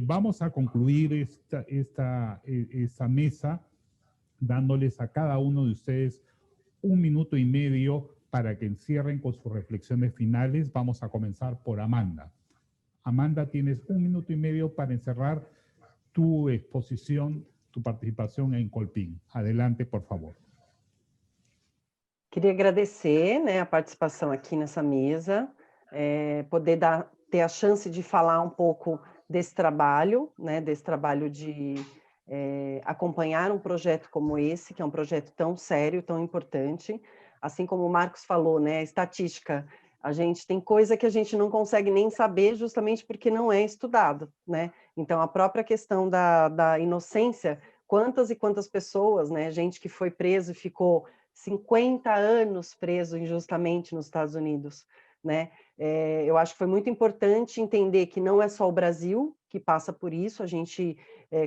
Vamos a concluir esta mesa dándoles a cada uno de ustedes 1 minuto y medio para que encierren con sus reflexiones finales. Vamos a comenzar por Amanda. Amanda, tienes 1 minuto y medio para encerrar tu exposición, tu participação em Colpin. Adelante, por favor. Queria agradecer, né, a participação aqui nessa mesa, poder ter a chance de falar um pouco desse trabalho, né, desse trabalho de acompanhar um projeto como esse, que é um projeto tão sério, tão importante. Assim como o Marcos falou, né, a estatística, a gente tem coisa que a gente não consegue nem saber justamente porque não é estudado, né? Então, a própria questão da inocência, quantas e quantas pessoas, né, gente que foi preso e ficou 50 anos preso injustamente nos Estados Unidos, né? Eu acho que foi muito importante entender que não é só o Brasil que passa por isso, a gente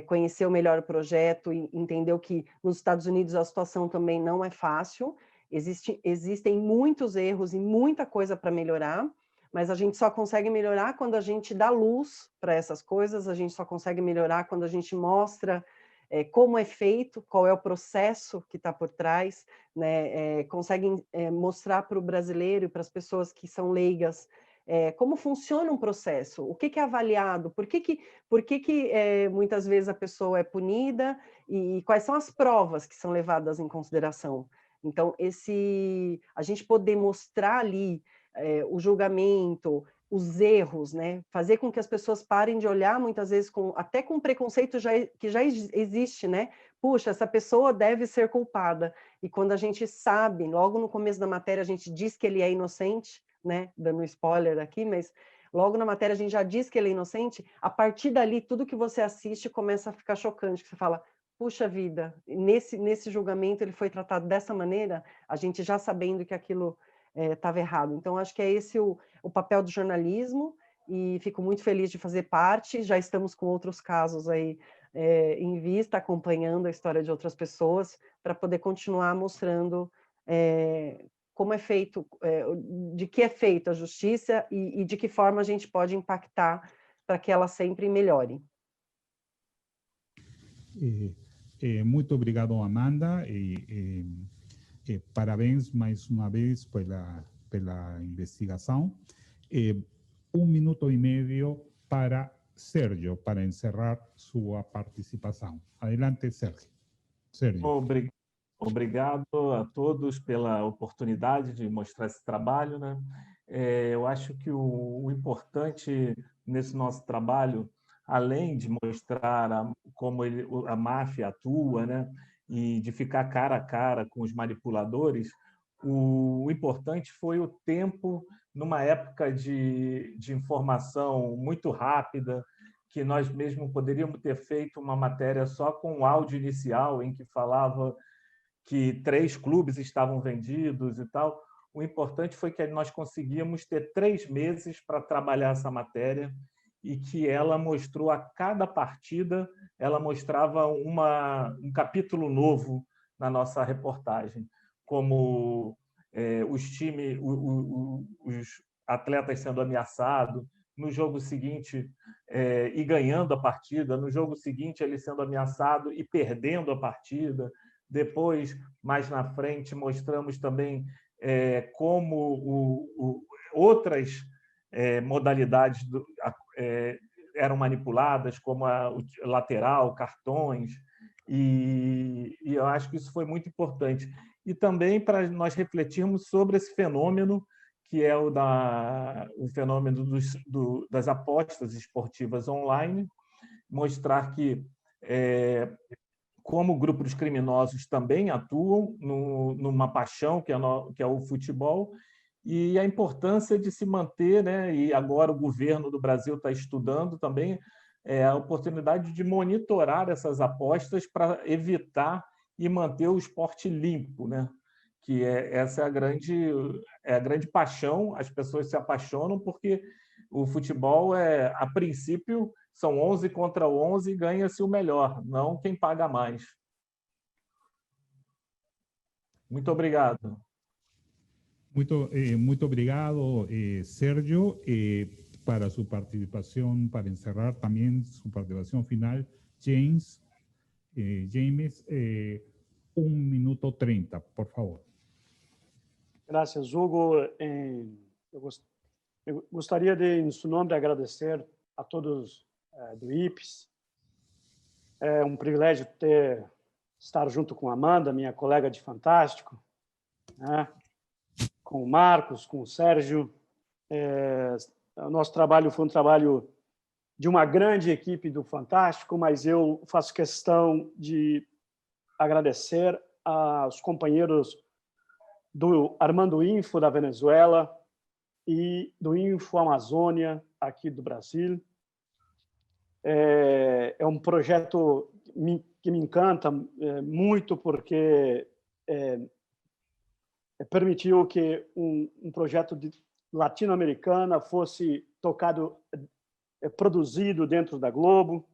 conheceu melhor o projeto e entendeu que nos Estados Unidos a situação também não é fácil, existem muitos erros e muita coisa para melhorar, mas a gente só consegue melhorar quando a gente dá luz para essas coisas, a gente só consegue melhorar quando a gente mostra como é feito, qual é o processo que está por trás, né? Conseguem mostrar para o brasileiro e para as pessoas que são leigas como funciona um processo, o que é avaliado, por que muitas vezes a pessoa é punida e quais são as provas que são levadas em consideração. Então, a gente poder mostrar ali o julgamento, os erros, né? Fazer com que as pessoas parem de olhar, muitas vezes, até com preconceito que já existe, né? Puxa, essa pessoa deve ser culpada. E quando a gente sabe, logo no começo da matéria, a gente diz que ele é inocente, né? Dando spoiler aqui, mas logo na matéria a gente já diz que ele é inocente, a partir dali, tudo que você assiste começa a ficar chocante, que você fala, puxa vida, nesse julgamento ele foi tratado dessa maneira, a gente já sabendo que aquilo estava errado. Então, acho que é esse o papel do jornalismo, e fico muito feliz de fazer parte, já estamos com outros casos aí em vista, acompanhando a história de outras pessoas, para poder continuar mostrando como é feito, de que é feita a justiça e de que forma a gente pode impactar para que ela sempre melhore. Muito obrigado, Amanda, parabéns mais uma vez pela investigação. 1 minuto e meio para Sérgio, para encerrar sua participação. Adelante, Sérgio. Obrigado a todos pela oportunidade de mostrar esse trabalho, né? Eu acho que o importante nesse nosso trabalho, além de mostrar como a máfia atua, né? E de ficar cara a cara com os manipuladores, o importante foi o tempo, numa época de informação muito rápida, que nós mesmo poderíamos ter feito uma matéria só com o áudio inicial, em que falava que 3 clubes estavam vendidos e tal. O importante foi que nós conseguíamos ter 3 meses para trabalhar essa matéria e que ela mostrou a cada partida, ela mostrava um capítulo novo na nossa reportagem, como os atletas sendo ameaçados, no jogo seguinte e ganhando a partida, no jogo seguinte ele sendo ameaçado e perdendo a partida. Depois, mais na frente, mostramos também como outras modalidades eram manipuladas, como o lateral, cartões, e eu acho que isso foi muito importante. E também para nós refletirmos sobre esse fenômeno, que é o fenômeno das apostas esportivas online, mostrar que como grupos criminosos também atuam numa paixão que é o futebol, e a importância de se manter, né? E agora o governo do Brasil está estudando também a oportunidade de monitorar essas apostas para evitar e manter o esporte limpo, né? Que essa é a grande paixão. As pessoas se apaixonam porque o futebol a princípio, são 11 contra 11 e ganha-se o melhor, não quem paga mais. Muito obrigado. Muito obrigado, Sérgio, para sua participação, para encerrar também sua participação final. James, 1 minuto 30, por favor. Gracias, Hugo. Eu gostaria de, em seu nome, agradecer a todos do IPES. É um privilégio estar junto com a Amanda, minha colega de Fantástico, né? Com o Marcos, com o Sérgio. O nosso trabalho foi um trabalho de uma grande equipe do Fantástico, mas eu faço questão de agradecer aos companheiros do Armando Info, da Venezuela, e do Info Amazônia, aqui do Brasil. É um projeto que me encanta muito, porque permitiu que um projeto latino-americano fosse produzido dentro da Globo,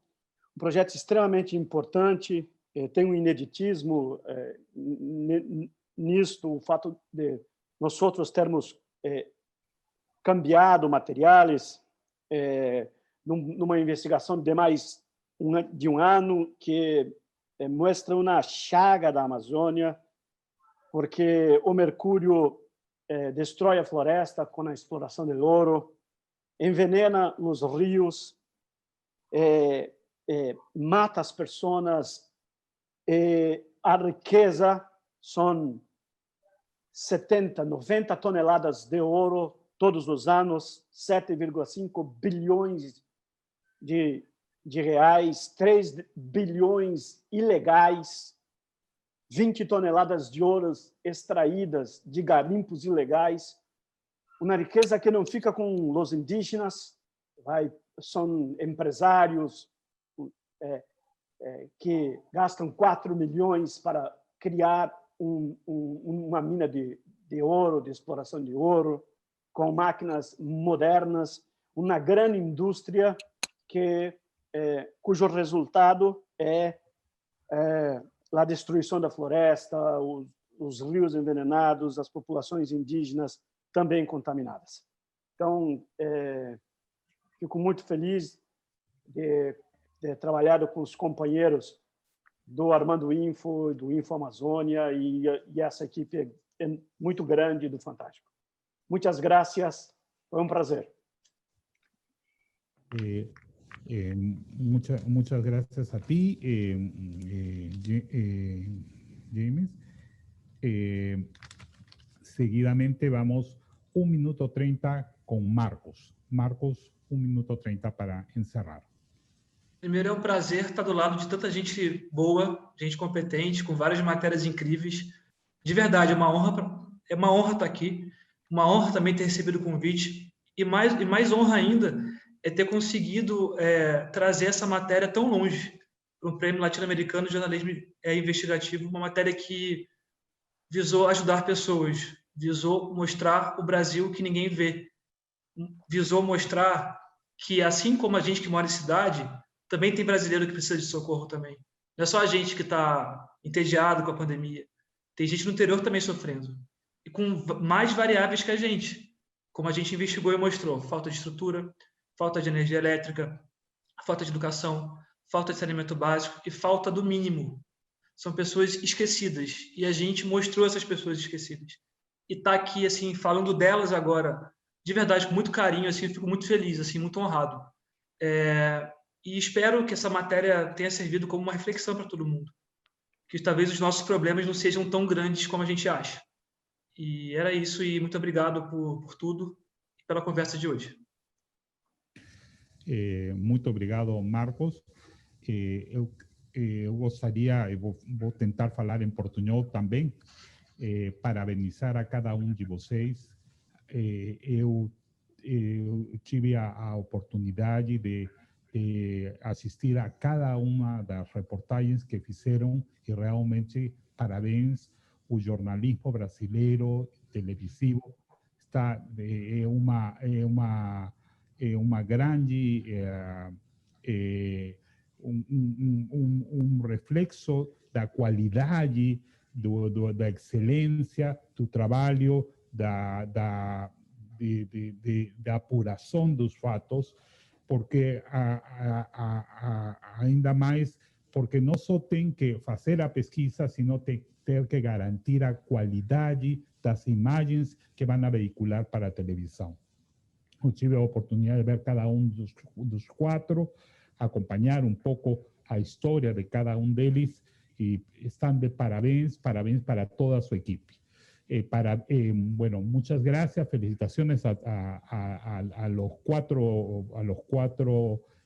um projeto extremamente importante, tem um ineditismo nisto, o fato de nós outros termos cambiado materiais numa investigação de mais de um ano que mostra uma chaga da Amazônia, porque o mercúrio destrói a floresta com a exploração do ouro, envenena os rios, mata as pessoas, a riqueza são 70, 90 toneladas de ouro todos os anos, 7,5 bilhões de reais, 3 bilhões ilegais, 20 toneladas de ouro extraídas de garimpos ilegais, uma riqueza que não fica com os indígenas, são empresários que gastam 4 milhões para criar uma mina de ouro, de exploração de ouro, com máquinas modernas, uma grande indústria cujo resultado é a destruição da floresta, os rios envenenados, as populações indígenas também contaminadas. Então, fico muito feliz de ter trabalhado com os companheiros do Armando Info, do Info Amazônia e essa equipe muito grande do Fantástico. Muitas gracias, foi um prazer. Muchas gracias a ti, James. Seguidamente vamos 1 minuto 30 com Marcos. Marcos, 1 minuto 30 para encerrar. Primeiro, é um prazer estar do lado de tanta gente boa, gente competente, com várias matérias incríveis. De verdade, é uma honra estar aqui, uma honra também ter recebido o convite, e mais honra ainda é ter conseguido trazer essa matéria tão longe para um prêmio latino-americano de jornalismo investigativo, uma matéria que visou ajudar pessoas, visou mostrar o Brasil que ninguém vê, visou mostrar que, assim como a gente que mora em cidade, também tem brasileiro que precisa de socorro também. Não é só a gente que está entediado com a pandemia. Tem gente no interior também sofrendo. E com mais variáveis que a gente, como a gente investigou e mostrou. Falta de estrutura, falta de energia elétrica, falta de educação, falta de saneamento básico e falta do mínimo. São pessoas esquecidas. E a gente mostrou essas pessoas esquecidas. E está aqui, assim, falando delas agora, de verdade, com muito carinho, assim, eu fico muito feliz, assim, muito honrado. E espero que essa matéria tenha servido como uma reflexão para todo mundo. Que talvez os nossos problemas não sejam tão grandes como a gente acha. E era isso, e muito obrigado por tudo e pela conversa de hoje. Muito obrigado, Marcos. Eu gostaria, vou tentar falar em portunhol também, parabenizar a cada de vocês. Eu tive a oportunidade de assistir a cada uma das reportagens que fizeram e realmente parabéns. O jornalismo brasileiro televisivo está uma grande reflexo da qualidade, da excelência do trabalho, da apuração dos fatos, porque ainda mais, porque não só tem que fazer a pesquisa, sino ter que garantir a qualidade das imagens que vão veicular para a televisão. Eu tive a oportunidade de ver cada dos 4, acompanhar um pouco a história de cada deles e están de parabéns para toda su equipo. Bueno, muchas gracias, felicitaciones a los cuatro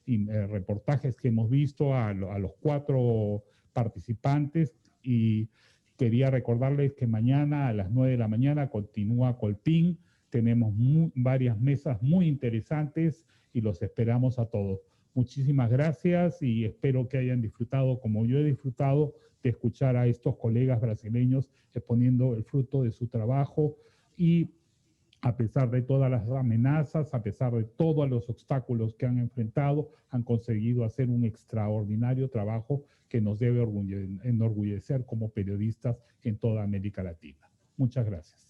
reportajes que hemos visto, a los 4 participantes, y quería recordarles que mañana a las 9 de la mañana continúa Colpín. Tenemos varias mesas muy interesantes y los esperamos a todos. Muchísimas gracias y espero que hayan disfrutado, como yo he disfrutado, de escuchar a estos colegas brasileños exponiendo el fruto de su trabajo, y a pesar de todas las amenazas, a pesar de todos los obstáculos que han enfrentado, han conseguido hacer un extraordinario trabajo que nos debe enorgullecer como periodistas en toda América Latina. Muchas gracias.